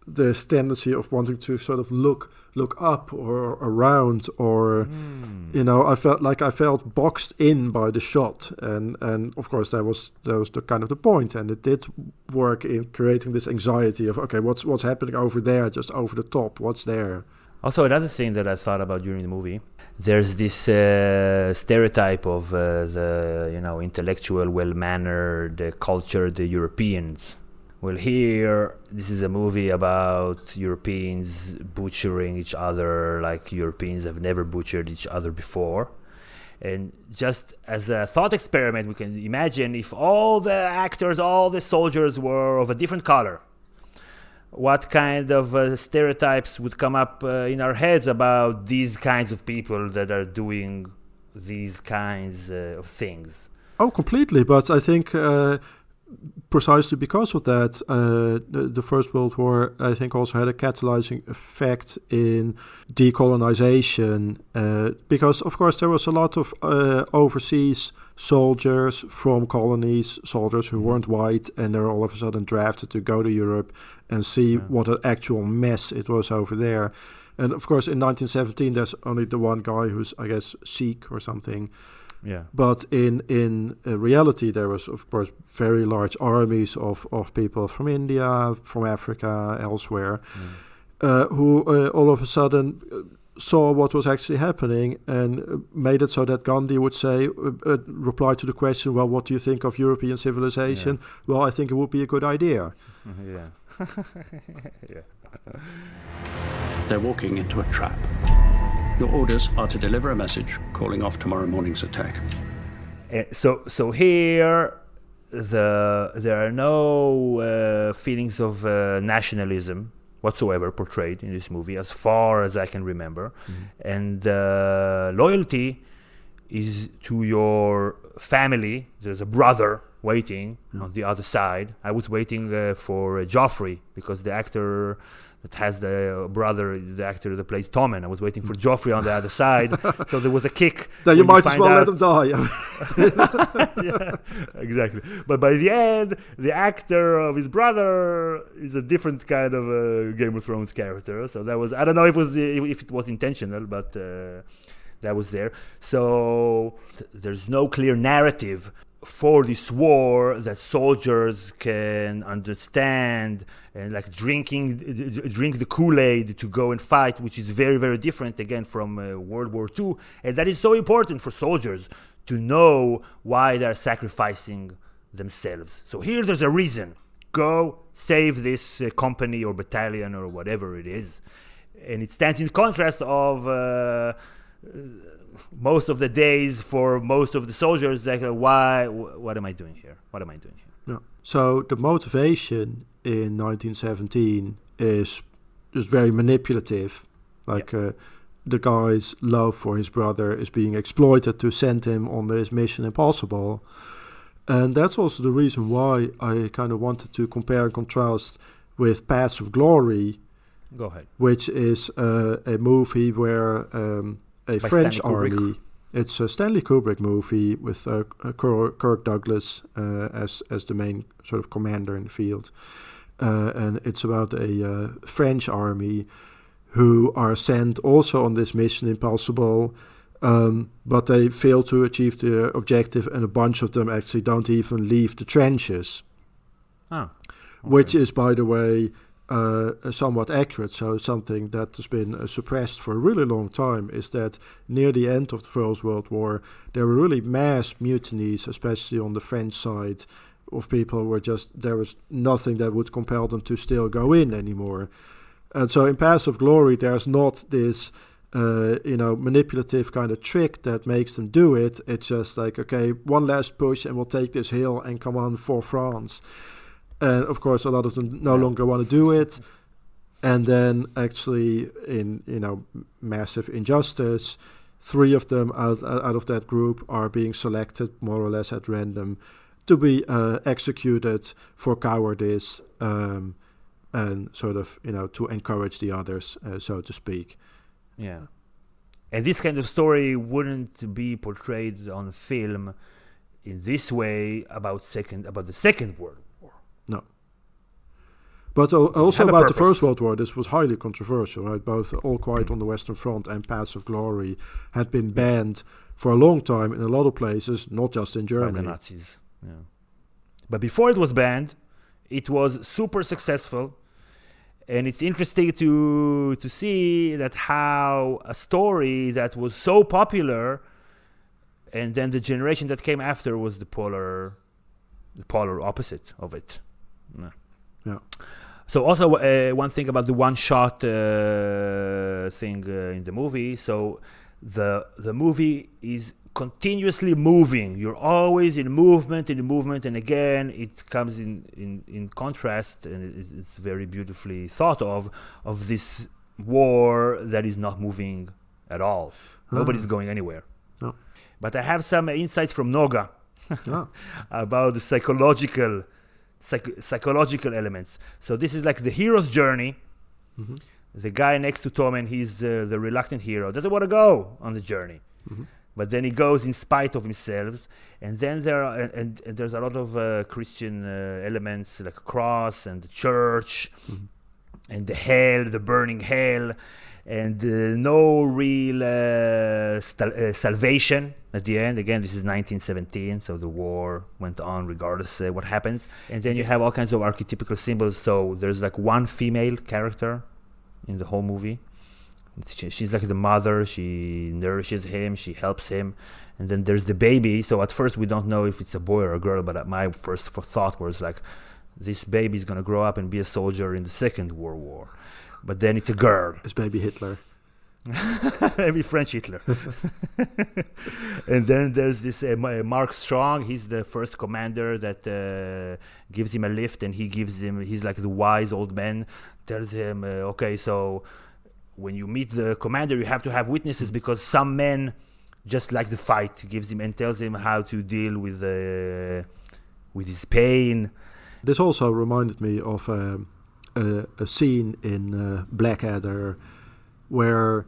this tendency of wanting to sort of look up or around, or I felt boxed in by the shot, and of course that was the kind of the point, and it did work in creating this anxiety of, okay, what's happening over there, just over the top, what's there. Also, another thing that I thought about during the movie, there's this stereotype of the intellectual, well-mannered, cultured Europeans. Well, here, this is a movie about Europeans butchering each other like Europeans have never butchered each other before. And just as a thought experiment, we can imagine if all the actors, all the soldiers were of a different color, what kind of stereotypes would come up in our heads about these kinds of people that are doing these kinds of things? Oh, completely. But I think... precisely because of that, the First World War, I think, also had a catalyzing effect in decolonization, because, of course, there was a lot of overseas soldiers from colonies, soldiers who weren't white, and they're all of a sudden drafted to go to Europe and see what an actual mess it was over there. And, of course, in 1917, there's only the one guy who's, I guess, Sikh or something. Yeah. But in reality, there was, of course, very large armies of people from India, from Africa, elsewhere, who all of a sudden saw what was actually happening and made it so that Gandhi would say, reply to the question, well, what do you think of European civilization? Yeah. Well, I think it would be a good idea. Yeah. Yeah. They're walking into a trap. Your orders are to deliver a message calling off tomorrow morning's attack. So here, there are no feelings of nationalism whatsoever portrayed in this movie, as far as I can remember. And loyalty is to your family. There's a brother waiting on the other side. I was waiting for Joffrey, because the actor that has the brother, the actor that plays Tommen, I was waiting for Joffrey on the other side. So there was a kick. Then you might as well let him die. Yeah, exactly. But by the end, the actor of his brother is a different kind of Game of Thrones character. So that was, I don't know if it was intentional, but that was there. So there's no clear narrative for this war that soldiers can understand and like drink the Kool-Aid to go and fight, which is very, very different again from World War II. And that is so important for soldiers to know why they're sacrificing themselves. So here there's a reason. Go save this company or battalion or whatever it is. And it stands in contrast of most of the days for most of the soldiers, like, what am I doing here? What am I doing here? No. So the motivation in 1917 is just very manipulative. Like the guy's love for his brother is being exploited to send him on this mission impossible. And that's also the reason why I kind of wanted to compare and contrast with Paths of Glory. Go ahead. Which is a movie where a French army. It's a Stanley Kubrick movie with Kirk Douglas as the main sort of commander in the field. And it's about a French army who are sent also on this mission impossible, but they fail to achieve the objective, and a bunch of them actually don't even leave the trenches. Okay. Which is, by the way, somewhat accurate. So something that has been suppressed for a really long time is that near the end of the First World War, there were really mass mutinies, especially on the French side, of people who were there was nothing that would compel them to still go in anymore. And so in Paths of Glory, there's not this manipulative kind of trick that makes them do it. It's just like, okay, one last push and we'll take this hill and come on for France. And of course, a lot of them no longer want to do it. And then actually in, massive injustice, 3 of them out of that group are being selected more or less at random to be executed for cowardice and sort of, to encourage the others, so to speak. Yeah. And this kind of story wouldn't be portrayed on film in this way about the Second World War. No. But also about the First World War, this was highly controversial, right? Both All Quiet on the Western Front and Paths of Glory had been banned for a long time in a lot of places, not just in Germany. By the Nazis, yeah. But before it was banned, it was super successful. And it's interesting to see that how a story that was so popular, and then the generation that came after was the polar opposite of it. Yeah. So also one thing about the one-shot thing in the movie. So the movie is continuously moving. You're always in movement, and again, it comes in contrast, and it's very beautifully thought of this war that is not moving at all. Nobody's going anywhere. No. But I have some insights from Noga about the psychological elements. So this is like the hero's journey. Mm-hmm. The guy next to Tommen, he's the reluctant hero, doesn't want to go on the journey. Mm-hmm. But then he goes in spite of himself, and then there's a lot of Christian elements, like a cross and the church, mm-hmm. and the hell, the burning hell, and no real salvation at the end. Again, this is 1917, so the war went on regardless what happens. And then you have all kinds of archetypical symbols. So there's like one female character in the whole movie. She's like the mother. She nourishes him. She helps him. And then there's the baby. So at first we don't know if it's a boy or a girl, but my first thought was like, this baby is going to grow up and be a soldier in the Second World War. But then it's a girl. It's baby Hitler. Maybe French Hitler. And then there's this Mark Strong. He's the first commander that gives him a lift, and he's like the wise old man, tells him, okay, so when you meet the commander, you have to have witnesses because some men just like the fight. Gives him and tells him how to deal with his pain. This also reminded me of a scene in Blackadder where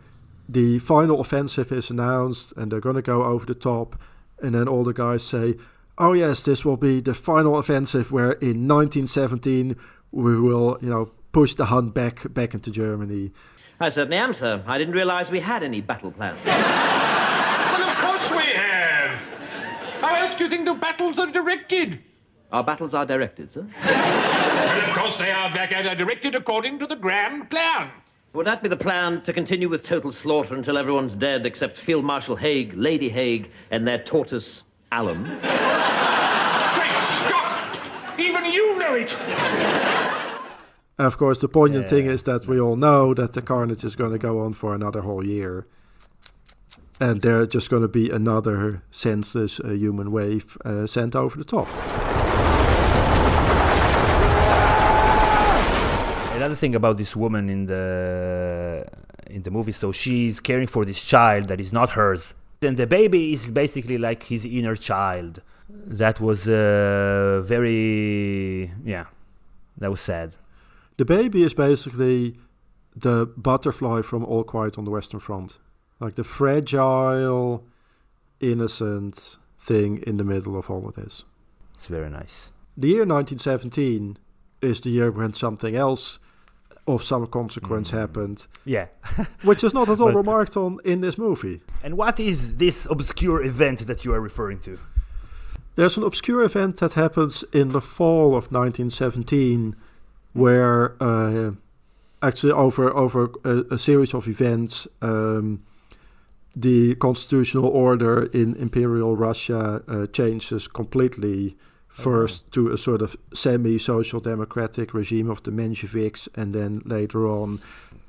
the final offensive is announced and they're going to go over the top, and then all the guys say, oh yes, this will be the final offensive where in 1917 we will, push the Hun back into Germany. I certainly am, sir. I didn't realize we had any battle plan. Well, of course we have. How else do you think the battles are directed? Our battles are directed, sir. Well, of course they are, Blackadder, directed according to the grand plan. Would that be the plan, to continue with total slaughter until everyone's dead except Field Marshal Haig, Lady Haig, and their tortoise, Alan? Great Scott! Even you know it! And of course, the poignant thing is that we all know that the carnage is going to go on for another whole year. And there's just going to be another senseless human wave sent over the top. Another thing about this woman in the movie, so she's caring for this child that is not hers. Then the baby is basically like his inner child. That was that was sad. The baby is basically the butterfly from All Quiet on the Western Front. Like the fragile, innocent thing in the middle of all of this. It's very nice. The year 1917 is the year when something else of some consequence happened. Yeah. Which is not at all remarked on in this movie. And what is this obscure event that you are referring to? There's an obscure event that happens in the fall of 1917 where actually over a series of events, the constitutional order in Imperial Russia changes completely. First to a sort of semi-social democratic regime of the Mensheviks, and then later on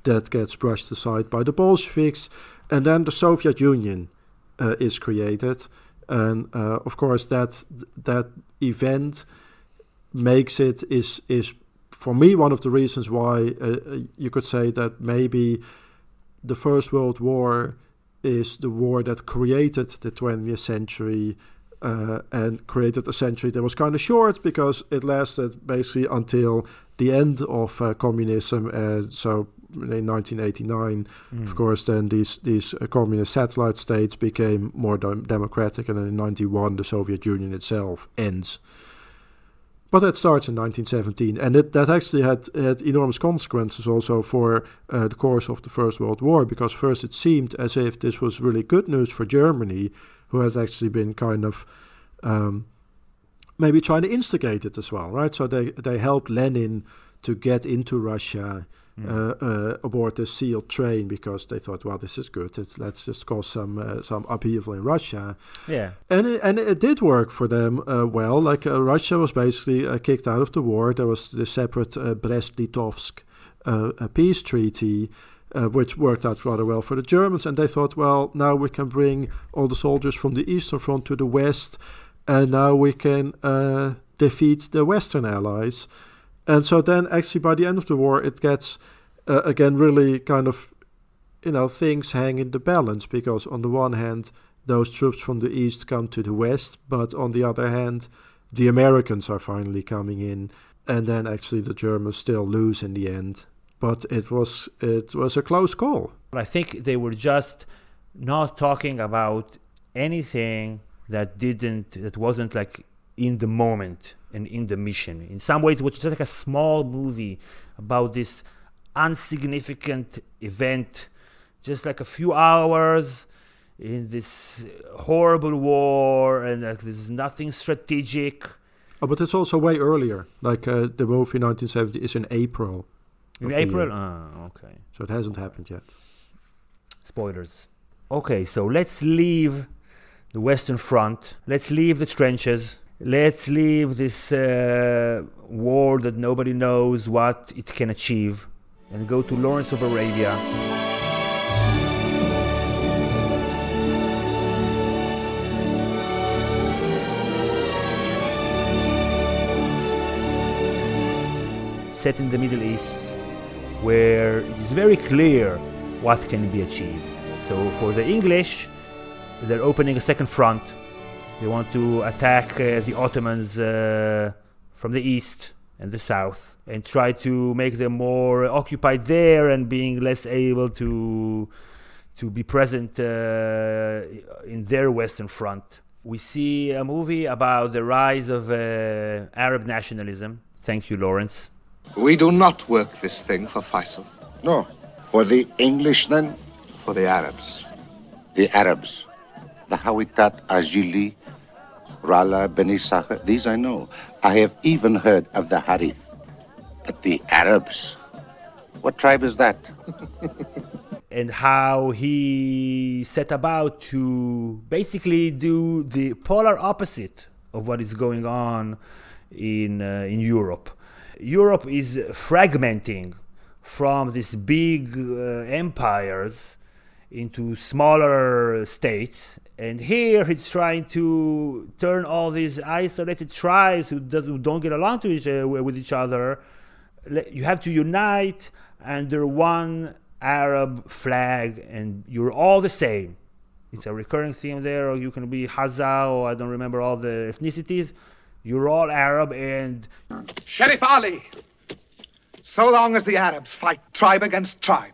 that gets brushed aside by the Bolsheviks, and then the Soviet Union is created. And of course that event makes it is for me one of the reasons why you could say that maybe the First World War is the war that created the 20th century and created a century that was kind of short because it lasted basically until the end of communism. So in 1989, of course, then these communist satellite states became more democratic, and then in 91 the Soviet Union itself ends. But that starts in 1917, and that actually had enormous consequences also for the course of the First World War, because first it seemed as if this was really good news for Germany, who has actually been kind of maybe trying to instigate it as well, right? So they helped Lenin to get into Russia aboard this sealed train because they thought, well, this is good. Let's just cause some upheaval in Russia. Yeah, and it did work for them well. Like Russia was basically kicked out of the war. There was the separate Brest-Litovsk peace treaty, which worked out rather well for the Germans. And they thought, well, now we can bring all the soldiers from the Eastern Front to the West, and now we can defeat the Western allies. And so then actually by the end of the war, it gets, again, really kind of, things hang in the balance, because on the one hand, those troops from the East come to the West, but on the other hand, the Americans are finally coming in, and then actually the Germans still lose in the end. But it was a close call. I think they were just not talking about anything that wasn't like in the moment and in the mission. In some ways, it was just like a small movie about this insignificant event just like a few hours in this horrible war, and like there's nothing strategic. Oh, but it's also way earlier. Like the movie 1970 is in April. In April? Okay. So it hasn't happened yet. Spoilers. Okay, so let's leave the Western Front. Let's leave the trenches. Let's leave this war that nobody knows what it can achieve, and go to Lawrence of Arabia. Set in the Middle East, where it is very clear what can be achieved. So for the English, they're opening a second front. They want to attack the Ottomans from the east and the south, and try to make them more occupied there and being less able to be present in their Western Front. We see a movie about the rise of Arab nationalism. Thank you, Lawrence. We do not work this thing for Faisal. No. For the English, then? For the Arabs. The Arabs. The Hawitat, Ajili, Rala, Beni Sakhr, these I know. I have even heard of the Harith. But the Arabs? What tribe is that? And how he set about to basically do the polar opposite of what is going on in Europe. Europe is fragmenting from these big empires into smaller states, and here he's trying to turn all these isolated tribes who don't get along with each other. You have to unite under one Arab flag, and you're all the same. It's a recurring theme there, or you can be Haza, or I don't remember all the ethnicities. You're all Arab, and... Sheriff Ali, so long as the Arabs fight tribe against tribe,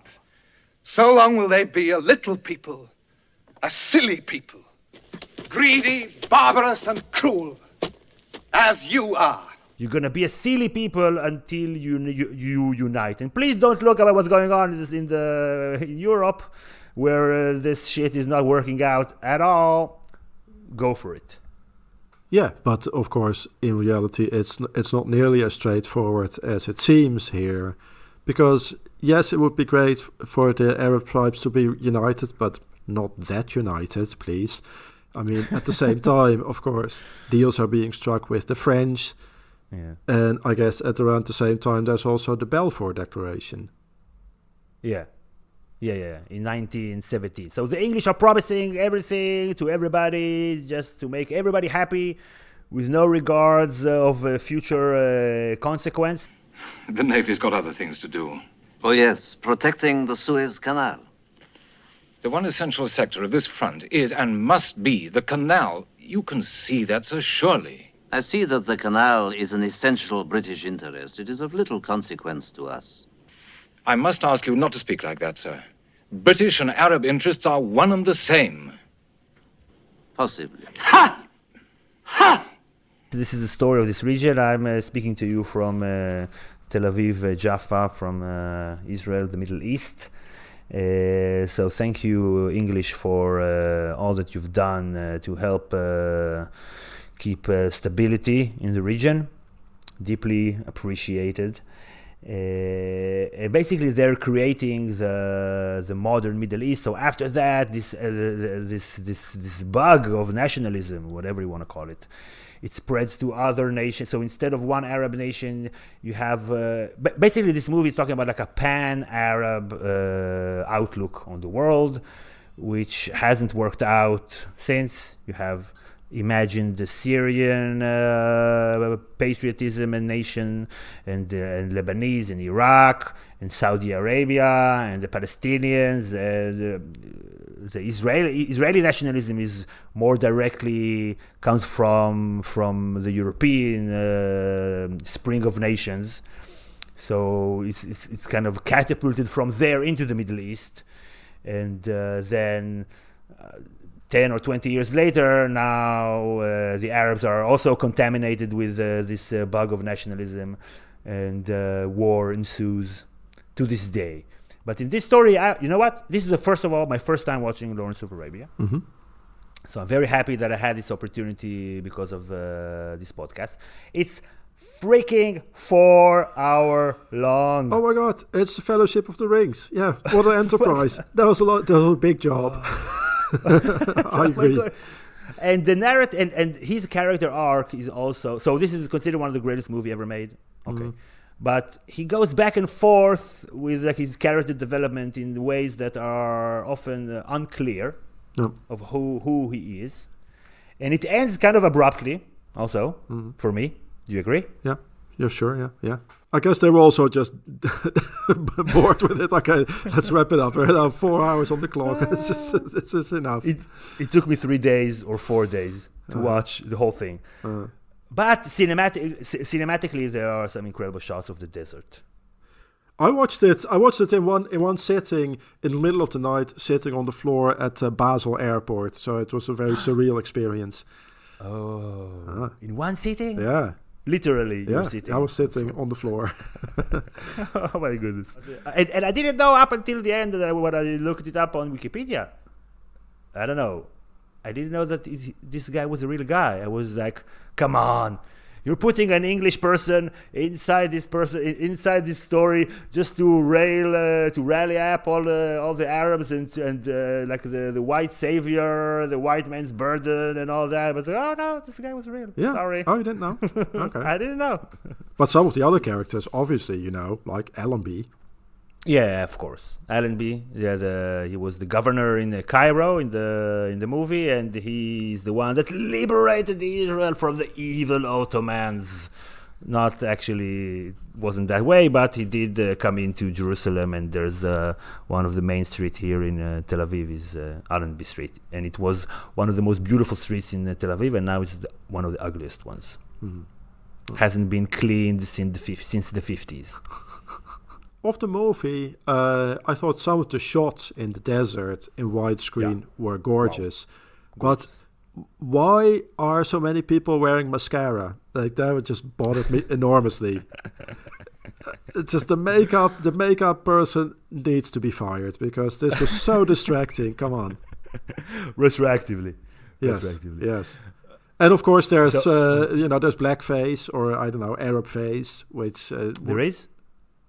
so long will they be a little people, a silly people, greedy, barbarous, and cruel, as you are. You're gonna be a silly people until you unite. And please don't look at what's going on in Europe, where this shit is not working out at all. Go for it. Yeah, but of course, in reality, it's not nearly as straightforward as it seems here. Because, yes, it would be great for the Arab tribes to be united, but not that united, please. I mean, at the same time, of course, deals are being struck with the French. Yeah. And I guess at around the same time, there's also the Balfour Declaration. Yeah, in 1917. So the English are promising everything to everybody just to make everybody happy with no regards of future consequence. The Navy's got other things to do. Oh, yes, protecting the Suez Canal. The one essential sector of this front is and must be the canal. You can see that, sir, surely. I see that the canal is an essential British interest. It is of little consequence to us. I must ask you not to speak like that, sir. British and Arab interests are one and the same. Possibly. Ha! Ha! This is the story of this region. I'm speaking to you from Tel Aviv, Jaffa, from Israel, the Middle East. So thank you, English, for all that you've done to help keep stability in the region. Deeply appreciated. Basically, they're creating the modern Middle East. So after that, this bug of nationalism, whatever you want to call it, it spreads to other nations. So instead of one Arab nation, you have basically this movie is talking about like a pan-Arab outlook on the world, which hasn't worked out since. You have imagined the Syrian patriotism and nation, and Lebanese and Iraq and Saudi Arabia and the Palestinians. The Israeli nationalism is more directly comes from the European spring of nations. So it's kind of catapulted from there into the Middle East, and then 10 or 20 years later, now the Arabs are also contaminated with this bug of nationalism, and war ensues to this day. But in this story, you know what? This is my first time watching Lawrence of Arabia. Mm-hmm. So I'm very happy that I had this opportunity because of this podcast. It's freaking 4 hour long. Oh my God! It's the Fellowship of the Rings. Yeah, what an enterprise! That was a big job. I agree. And the narrative and his character arc is also so. This is considered one of the greatest movie ever made. Okay. But he goes back and forth with his character development in ways that are often unclear of who he is. And it ends kind of abruptly also, for me. Do you agree? Yeah, sure, yeah. I guess they were also just bored with it. Okay, let's wrap it up. We're now 4 hours on the clock. It's just enough. It took me 3 days or 4 days to watch the whole thing. But cinematically, there are some incredible shots of the desert. I watched it in one sitting in the middle of the night, sitting on the floor at Basel Airport. So it was a very surreal experience. Oh, in one sitting? Yeah, literally. Yeah, I was sitting on the floor. Oh my goodness! And I didn't know up until the end that when I looked it up on Wikipedia. I don't know. I didn't know that this guy was a real guy. I was like, come on. You're putting an English person inside this story just to rally up all the Arabs and like the white savior, the white man's burden and all that. But oh no, this guy was real. Yeah. Sorry. Oh, you didn't know? Okay. I didn't know. But some of the other characters, obviously, you know, like Allenby. Yeah, of course. Allenby. Yeah, he was the governor in Cairo in the movie, and he's the one that liberated Israel from the evil Ottomans. Not actually, wasn't that way, but he did come into Jerusalem, and there's one of the main street here in Tel Aviv is Allenby Street, and it was one of the most beautiful streets in Tel Aviv, and now it's one of the ugliest ones. Mm-hmm. Hasn't been cleaned since the 50s. Of the movie, I thought some of the shots in the desert in widescreen were gorgeous. Wow. But why are so many people wearing mascara? Like, that would just bothered me enormously. It's just the makeup person needs to be fired because this was so distracting. Come on. Retroactively. Yes. And of course there's there's blackface or I don't know, Arab face, which there is?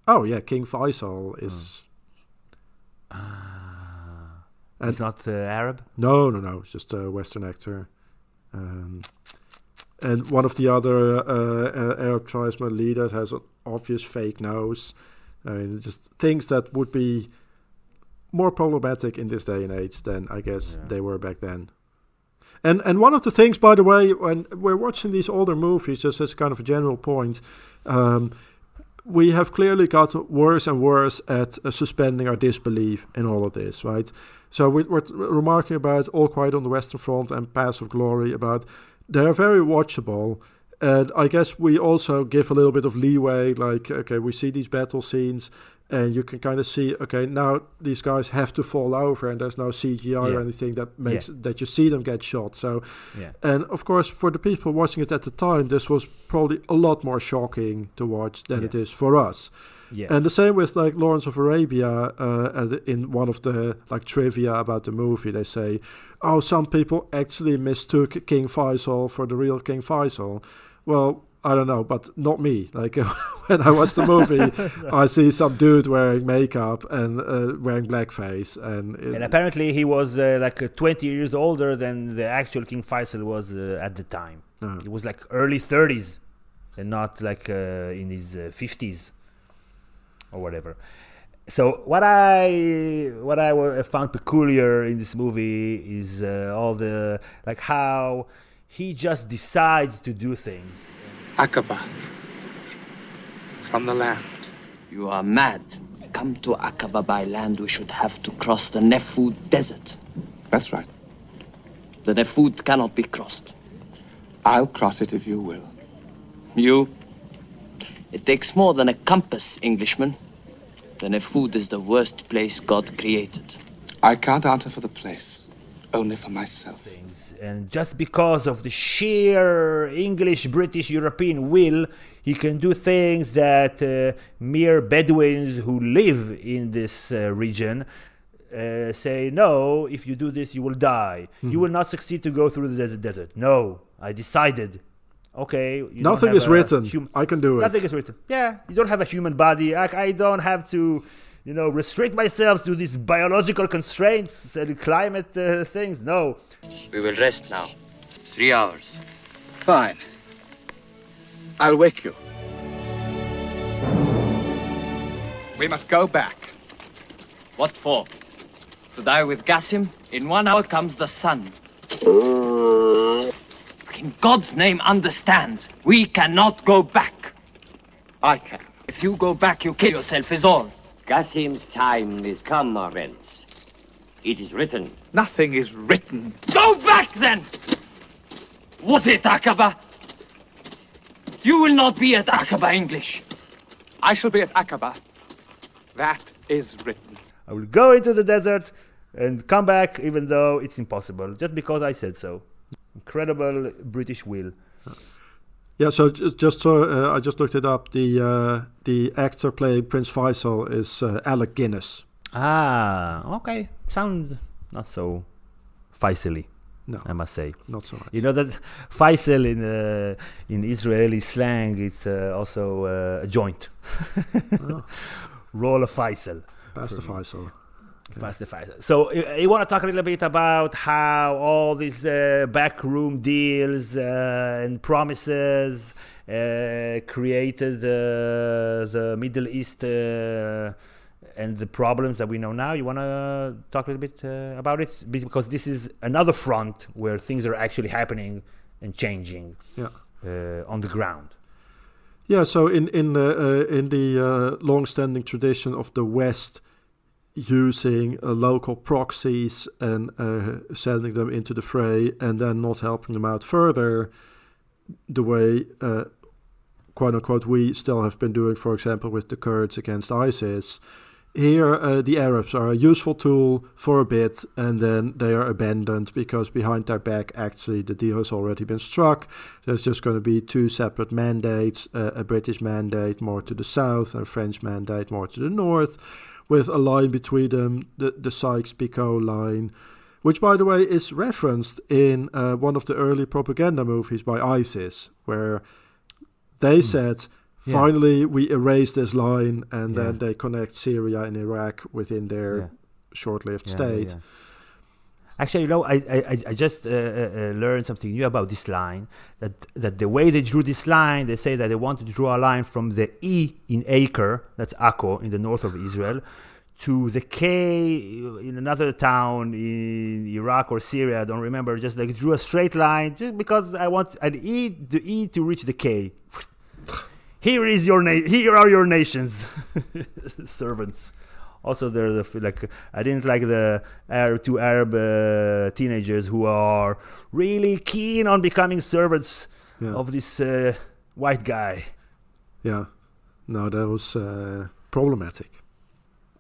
Oh yeah, King Faisal is. He's not Arab? No. It's just a Western actor. And one of the other Arab tribesmen leaders has an obvious fake nose. I mean, just things that would be more problematic in this day and age than I guess they were back then. And one of the things, by the way, when we're watching these older movies, just as kind of a general point, we have clearly got worse and worse at suspending our disbelief in all of this, right? So we're remarking about All Quiet on the Western Front and Paths of Glory, about they're very watchable. And I guess we also give a little bit of leeway, like, okay, we see these battle scenes and you can kind of see, okay, now these guys have to fall over and there's no CGI or anything that makes that you see them get shot. So, and of course, for the people watching it at the time, this was probably a lot more shocking to watch than it is for us. Yeah. And the same with like Lawrence of Arabia. In one of the like trivia about the movie, they say, "Oh, some people actually mistook King Faisal for the real King Faisal." Well, I don't know, but not me. Like when I watch the movie, I see some dude wearing makeup and wearing blackface, and apparently he was like 20 years older than the actual King Faisal was at the time. He was like early 30s, and not like in his 50s or whatever. So what I found peculiar in this movie is all the like how he just decides to do things. Aqaba, from the land. You are mad. Come to Aqaba by land, we should have to cross the Nefud Desert. That's right. The Nefud cannot be crossed. I'll cross it if you will. You? It takes more than a compass, Englishman. The Nefud is the worst place God created. I can't answer for the place, only for myself. And just because of the sheer English, British, European will, He can do things that mere Bedouins who live in this region say, no, if you do this, you will die. You will not succeed to go through the desert. No, I decided. Okay. Nothing is written. I can do it. Nothing is written. Yeah, you don't have a human body. I don't have to, restrict myself to these biological constraints and climate things. No. We will rest now. 3 hours. Fine. I'll wake you. We must go back. What for? To die with Gassim? In 1 hour comes the sun. In God's name, understand. We cannot go back. I can. If you go back, you kill yourself, is all. Gassim's time is come, my friends. It is written. Nothing is written. Go back, then! Was it Aqaba? You will not be at Aqaba, English. I shall be at Aqaba. That is written. I will go into the desert and come back even though it's impossible, just because I said so. Incredible British will. Yeah, so I just looked it up. The actor playing Prince Faisal is Alec Guinness. Ah, okay. Sounds not so Faisally. No, I must say. Not so much. You know that Faisal in Israeli slang, it's also a joint. Oh. Roll of Faisal. Pass the Faisal. Pass the Faisal. So you want to talk a little bit about how all these backroom deals and promises created the Middle East and the problems that we know now. You want to talk a little bit about it? Because this is another front where things are actually happening and changing on the ground. Yeah, so in the long-standing tradition of the West using local proxies and sending them into the fray and then not helping them out further, the way, quote-unquote, we still have been doing, for example, with the Kurds against ISIS. Here, the Arabs are a useful tool for a bit, and then they are abandoned because behind their back, actually, the deal has already been struck. There's just going to be 2 separate mandates, a British mandate more to the south and a French mandate more to the north, with a line between them, the Sykes-Picot line, which, by the way, is referenced in one of the early propaganda movies by ISIS, where they said, finally, we erase this line, and then they connect Syria and Iraq within their short-lived state. Yeah. Actually, I just learned something new about this line, that the way they drew this line, they say that they wanted to draw a line from the E in Acre, that's Akko, in the north of Israel, to the K in another town in Iraq or Syria, I don't remember, just like drew a straight line, just because I want the E to reach the K. Here are your nations, servants. Also, I didn't like the two Arab teenagers who are really keen on becoming servants of this white guy. Yeah, no, that was problematic.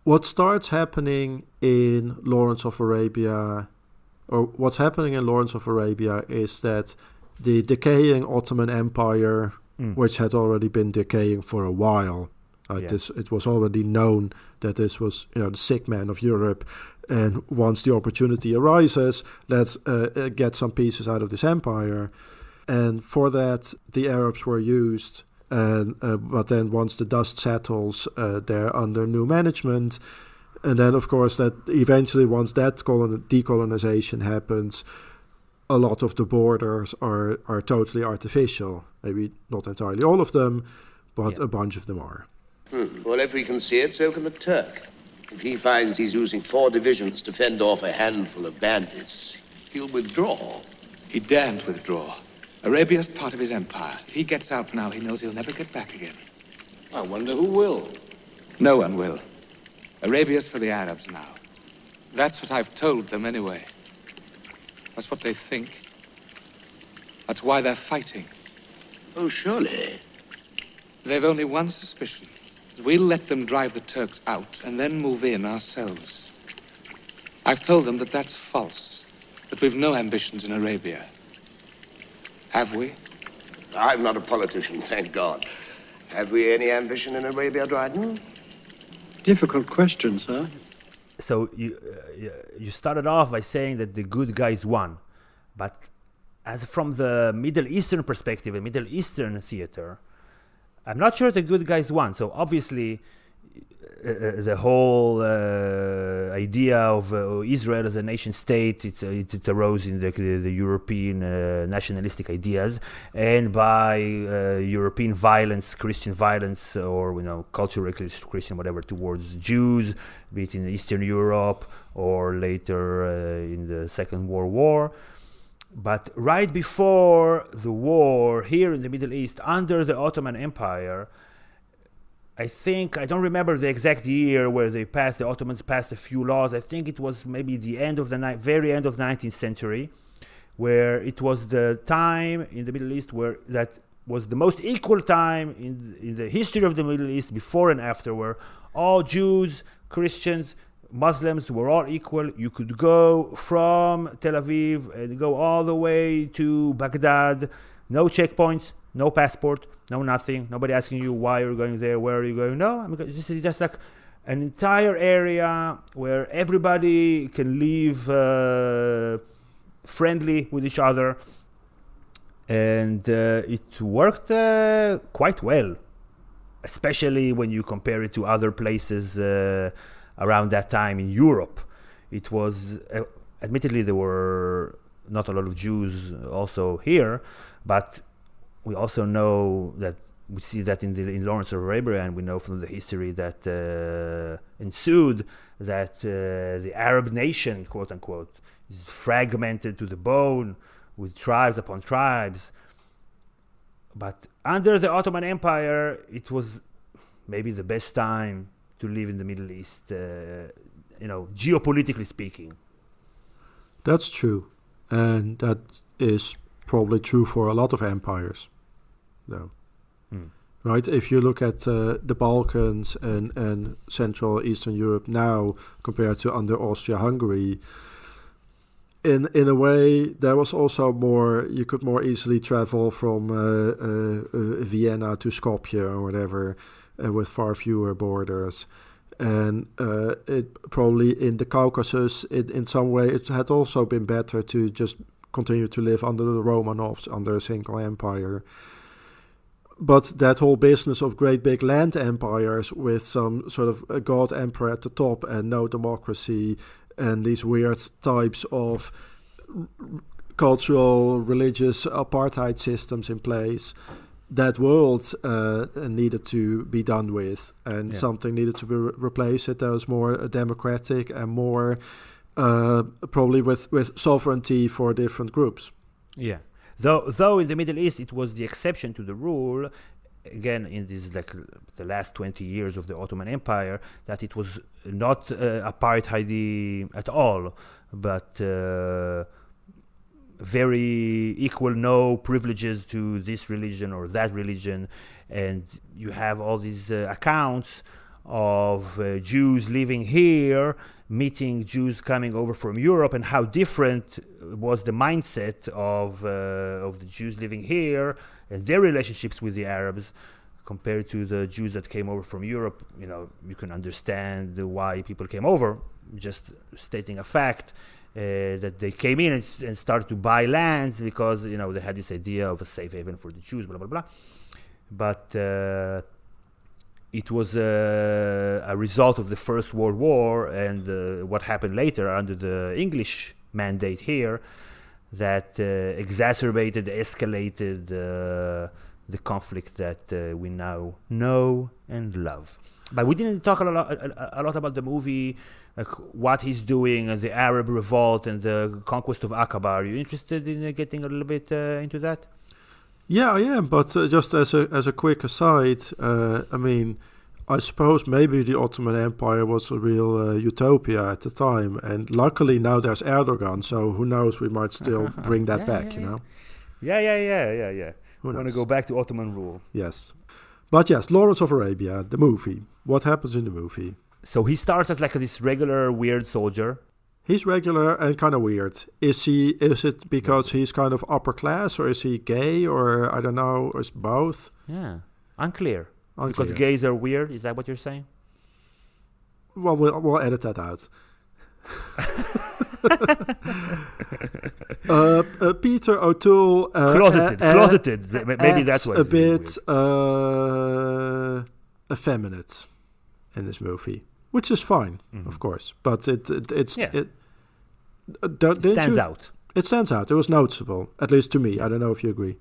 What starts happening in Lawrence of Arabia, or what's happening in Lawrence of Arabia, is that the decaying Ottoman Empire, which had already been decaying for a while. It was already known that this was, the sick man of Europe, and once the opportunity arises, let's get some pieces out of this empire. And for that, the Arabs were used. But then once the dust settles, they're under new management. And then, of course, that eventually, once that decolonization happens, a lot of the borders are totally artificial. Maybe not entirely all of them, but a bunch of them are. Well, if we can see it, so can the Turk. If he finds he's using 4 divisions to fend off a handful of bandits, he'll withdraw. He daren't withdraw. Arabia's part of his empire. If he gets out now, he knows he'll never get back again. I wonder who will. No one will. Arabia's for the Arabs now. That's what I've told them anyway. That's what they think. That's why they're fighting. Oh, surely. They've only one suspicion. We'll let them drive the Turks out and then move in ourselves. I've told them that that's false, that we've no ambitions in Arabia. Have we? I'm not a politician, thank God. Have we any ambition in Arabia, Dryden? Difficult question, sir. So you started off by saying that the good guys won, but as from the Middle Eastern perspective, a Middle Eastern theater, I'm not sure the good guys won. So obviously, the whole idea of Israel as a nation state, it arose in the European nationalistic ideas, and by European violence, Christian violence, or cultural Christian whatever towards Jews, be it in Eastern Europe or later in the Second World War. But right before the war here in the Middle East, under the Ottoman Empire, I don't remember the exact year where the Ottomans passed a few laws. I think it was maybe the very end of the 19th century, where it was the time in the Middle East where that was the most equal time in the history of the Middle East, before and after, where all Jews, Christians, Muslims were all equal. You could go from Tel Aviv and go all the way to Baghdad, no checkpoints, no passport, no nothing, nobody asking you why you're going there, where are you going. No, this is just like an entire area where everybody can live friendly with each other, and it worked quite well, especially when you compare it to other places around that time in Europe. It was admittedly there were not a lot of Jews also here, but we also know that we see that in Lawrence of Arabia, and we know from the history that ensued that the Arab nation, quote unquote, is fragmented to the bone with tribes upon tribes. But under the Ottoman Empire, it was maybe the best time to live in the Middle East, geopolitically speaking. That's true, and that is probably true for a lot of empires, though. Right? If you look at the Balkans and Central Eastern Europe now compared to under Austria-Hungary, in a way there was also more, you could more easily travel from Vienna to Skopje or whatever, with far fewer borders. And it probably in the Caucasus, in some way, it had also been better to just continue to live under the Romanovs, under a single empire. But that whole business of great big land empires with some sort of a god emperor at the top and no democracy and these weird types of cultural, religious apartheid systems in place, that world needed to be done with, and something needed to be replaced. That was more democratic and more probably with sovereignty for different groups. Yeah. Though in the Middle East it was the exception to the rule, again in this the last 20 years of the Ottoman Empire, that it was not apartheid at all, but very equal, no privileges to this religion or that religion. And you have all these accounts of Jews living here, meeting Jews coming over from Europe, and how different was the mindset of the Jews living here and their relationships with the Arabs compared to the Jews that came over from Europe. You can understand why people came over, just stating a fact. That they came in and started to buy lands because they had this idea of a safe haven for the Jews, blah blah blah. But it was a result of the First World War and what happened later under the English mandate here that exacerbated, escalated the conflict that we now know and love. But we didn't talk a lot about the movie, like what he's doing, the Arab revolt and the conquest of Aqaba. Are you interested in getting a little bit into that? Yeah, I am. But just as a quick aside, I suppose maybe the Ottoman Empire was a real utopia at the time, and luckily now there's Erdogan. So who knows? We might still bring that back. Yeah. We want to go back to Ottoman rule. Yes. But yes, Lawrence of Arabia, the movie. What happens in the movie? So he starts as like this regular weird soldier. He's regular and kind of weird. Is it because he's kind of upper class, or is he gay, or I don't know, or is both? Yeah, unclear. Because gays are weird? Is that what you're saying? Well, we'll edit that out. Peter O'Toole... closeted. Maybe that's what a bit effeminate in this movie, which is fine, of course. But it stands out. It stands out. It was noticeable, at least to me. I don't know if you agree.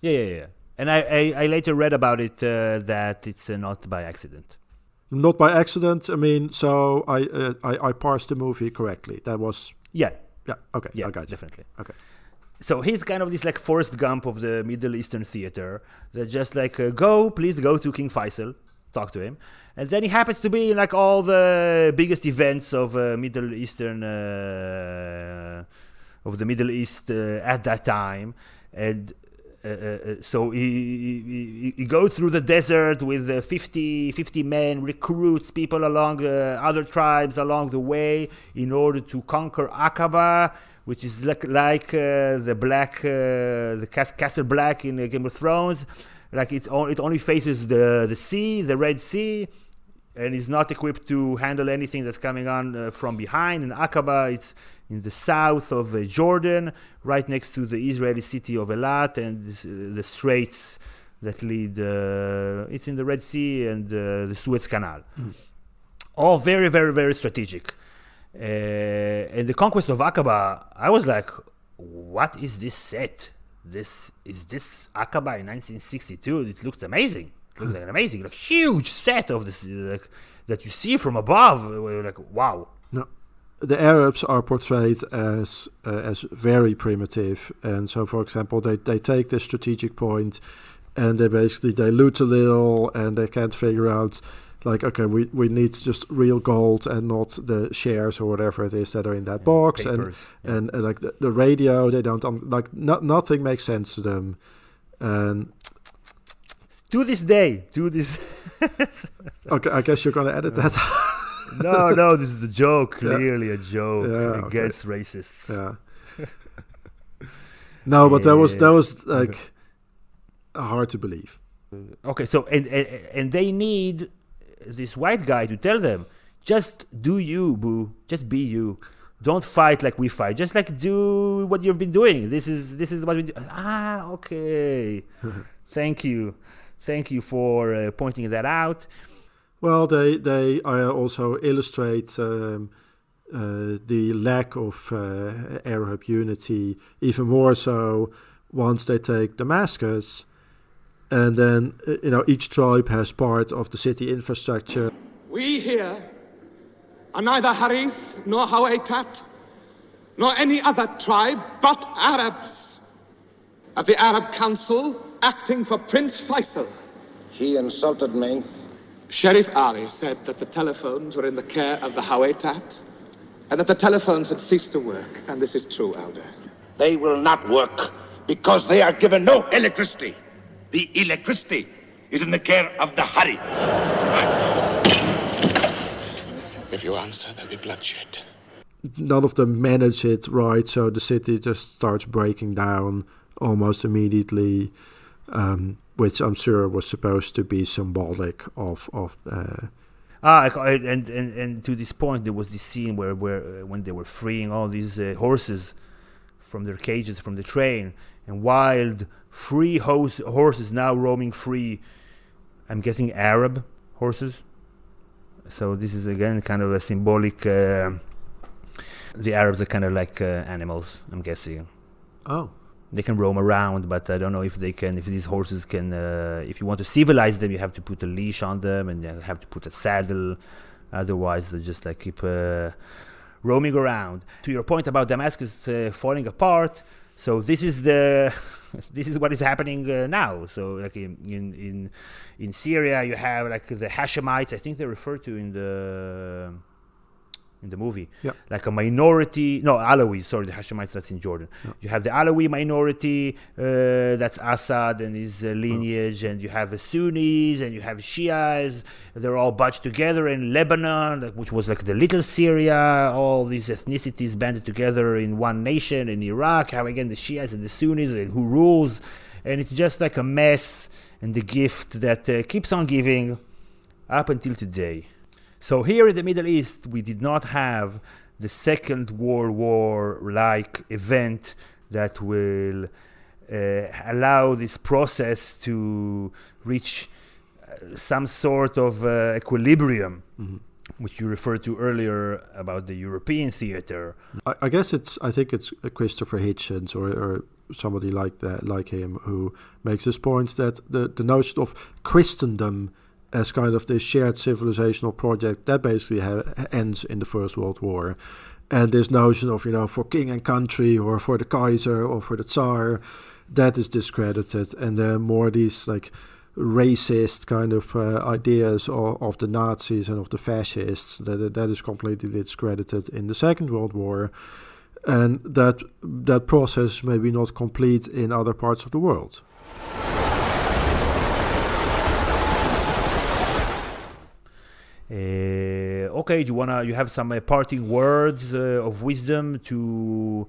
Yeah. And I later read about it that it's not by accident. Not by accident. I mean, so I parsed the movie correctly. That was... Yeah. Okay. Yeah, I got you. Definitely. Okay. So he's kind of this like Forrest Gump of the Middle Eastern theater. That just like, please go to King Faisal, talk to him. And then he happens to be in like all the biggest events of Middle Eastern... of the Middle East at that time. And... so he goes through the desert with 50 men, recruits people along other tribes along the way in order to conquer Aqaba, which is like the Castle Black in Game of Thrones. Like it only faces the sea, the Red Sea, and is not equipped to handle anything that's coming on from behind. And Aqaba, it's in the south of Jordan, right next to the Israeli city of Eilat and the straits that lead. It's in the Red Sea and the Suez Canal. All very, very, very strategic. And the conquest of Aqaba, I was like, what is this set? Is this Aqaba in 1962? This looks amazing. It looks like an amazing, like huge set of this that you see from above. Like, wow. No. The Arabs are portrayed as very primitive, and so, for example, they take this strategic point, and they loot a little, and they can't figure out, like, okay, we need just real gold and not the shares or whatever it is that are in that box, papers, and like the radio, they don't nothing makes sense to them, and to this day, okay, I guess you're gonna edit that. No, this is a joke. Clearly a joke against racists. Yeah. No, but that was like hard to believe. Okay, so and they need this white guy to tell them, just do you, boo. Just be you. Don't fight like we fight. Just like do what you've been doing. This is what we do. Okay. Thank you for pointing that out. Well, they also illustrate the lack of Arab unity even more so once they take Damascus, and then each tribe has part of the city infrastructure. We here are neither Harith nor Hawaitat nor any other tribe but Arabs of the Arab Council acting for Prince Faisal. He insulted me. Sheriff Ali said that the telephones were in the care of the Hawaitat and that the telephones had ceased to work. And this is true, Elder. They will not work because they are given no electricity. The electricity is in the care of the Harith. If you answer, there'll be bloodshed. None of them manage it right, so the city just starts breaking down almost immediately. Which I'm sure was supposed to be symbolic of. And to this point, there was this scene where when they were freeing all these horses from their cages from the train, and wild, free horses now roaming free. I'm guessing Arab horses. So this is again kind of a symbolic. The Arabs are kind of like animals, I'm guessing. Oh. They can roam around, but I don't know if these horses can, if you want to civilize them, you have to put a leash on them and you have to put a saddle. Otherwise, they just like keep roaming around. To your point about Damascus falling apart, so this is what is happening now. So like in Syria, you have like the Hashemites, I think they're referred to in the movie, like a minority. No, Alawis. Sorry, the Hashemites. That's in Jordan. You have the Alawi minority. That's Assad and his lineage, and you have the Sunnis and you have Shias. They're all bunched together in Lebanon, which was like the little Syria. All these ethnicities banded together in one nation. In Iraq, how again the Shias and the Sunnis and who rules, and it's just like a mess. and the gift that keeps on giving up until today. So here in the Middle East, we did not have the Second World War-like event that will allow this process to reach some sort of equilibrium, which you referred to earlier about the European theater. I guess I think it's Christopher Hitchens or somebody like that, like him, who makes this point that the notion of Christendom as kind of this shared civilizational project that basically ends in the First World War. And this notion of, for king and country or for the Kaiser or for the Tsar, that is discredited. And then more these like racist kind of ideas of the Nazis and of the fascists, that is completely discredited in the Second World War. And that process may be not complete in other parts of the world. Okay, you have some parting words of wisdom to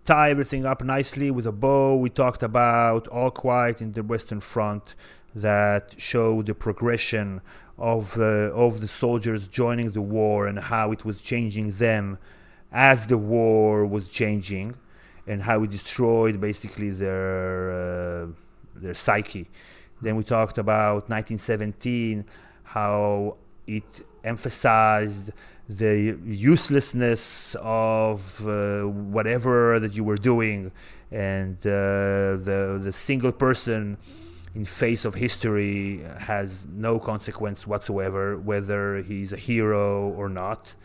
tie everything up nicely with a bow? We talked about All Quiet in the Western Front, that show the progression of the soldiers joining the war and how it was changing them as the war was changing, and how it destroyed basically their psyche. Then we talked about 1917, how it emphasized the uselessness of whatever that you were doing, and the single person in face of history has no consequence whatsoever, whether he's a hero or not.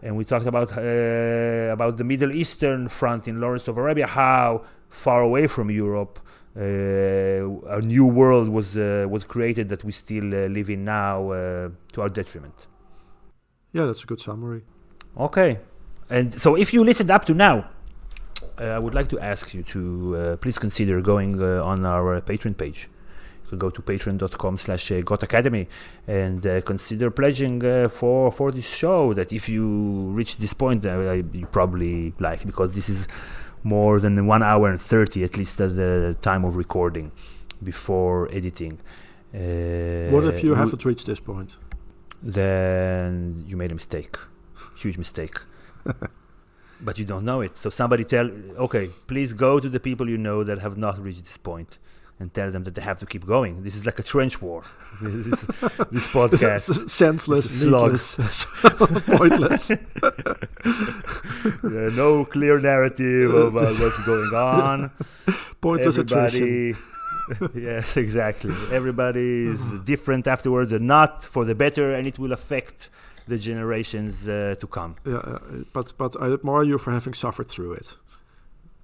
And we talked about the Middle Eastern front in Lawrence of Arabia, how far away from Europe a new world was created that we still live in now, to our detriment. Yeah, that's a good summary. Okay. And so if you listened up to now, I would like to ask you to please consider going on our Patreon page. So go to patreon.com/gotacademy and consider pledging for this show, that if you reach this point, you probably like, because this is more than 1 hour and 30, at least at the time of recording, before editing. What if you haven't reached this point? Then you made a mistake, huge mistake. But you don't know it. So somebody please go to the people you know that have not reached this point and tell them that they have to keep going. This is like a trench war. This podcast. This is senseless, needless, pointless. No clear narrative about what's going on. Pointless attrition. Yes, exactly. Everybody is different afterwards, and not for the better, and it will affect the generations to come. Yeah, but I admire you for having suffered through it.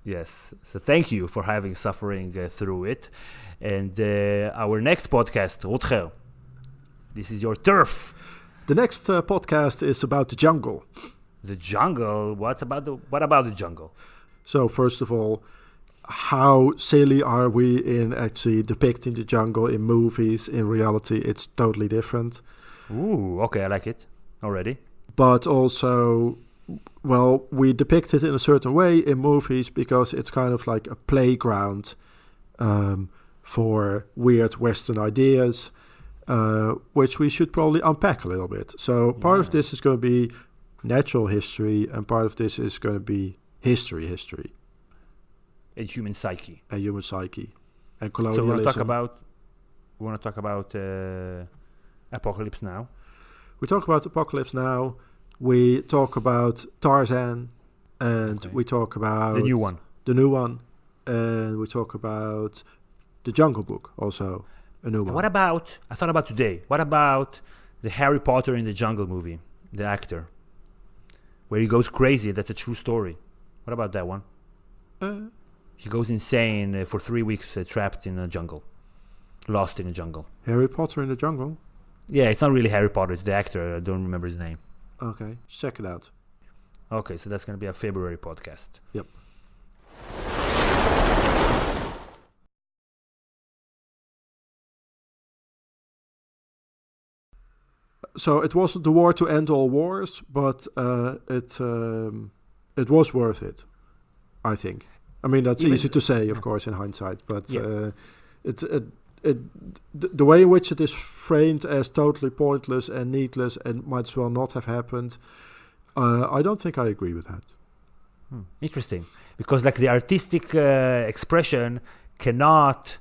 Yes, so thank you for having suffering through it. And our next podcast, Rutger, this is your turf. The next podcast is about the jungle. The jungle? What about the jungle? So first of all, how silly are we in actually depicting the jungle in movies? In reality, it's totally different. Ooh, okay, I like it already. But also, well, we depict it in a certain way in movies because it's kind of like a playground for weird Western ideas, which we should probably unpack a little bit. So part of this is going to be natural history, and part of this is going to be history. And human psyche. And colonialism. So we want to talk about Apocalypse Now. We talk about Apocalypse Now. We talk about Tarzan, and we talk about the new one, and we talk about the Jungle Book, also a new one. I thought about today. What about the Harry Potter in the Jungle movie, the actor, where he goes crazy? That's a true story. What about that one? He goes insane for 3 weeks, trapped in a jungle, lost in a jungle. Harry Potter in the Jungle? Yeah, it's not really Harry Potter. It's the actor. I don't remember his name. Okay, check it out. Okay, so that's going to be a February podcast. Yep. So it wasn't the war to end all wars, but it was worth it, I think. I mean, that's easy to say, of course, in hindsight, but the way in which it is framed as totally pointless and needless and might as well not have happened, I don't think I agree with that. Interesting, because like the artistic expression cannot.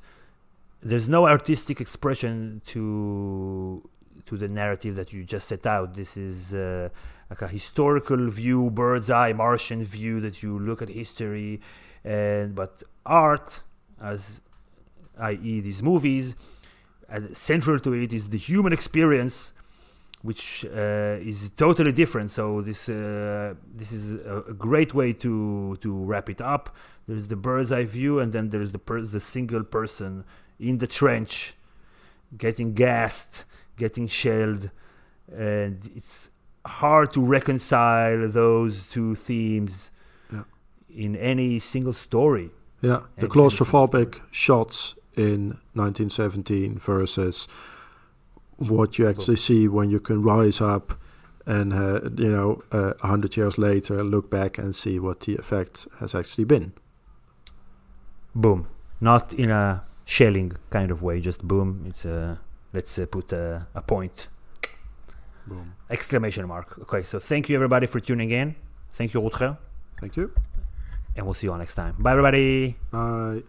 There's no artistic expression to the narrative that you just set out. This is like a historical view, bird's eye Martian view that you look at history, but art, as i.e. these movies, central to it is the human experience, which is totally different. So this is a great way to wrap it up. There's the bird's eye view, and then there's the single person in the trench, getting gassed, getting shelled, and it's hard to reconcile those two themes in any single story. Yeah, the claustrophobic shots in 1917 versus what you actually see when you can rise up and 100 years later look back and see what the effect has actually been. Boom. Not in a shelling kind of way, just boom. It's let's put a point. Boom. Exclamation mark. Okay, so thank you everybody for tuning in. Thank you, Rutger. Thank you. And we'll see you all next time. Bye everybody. Bye.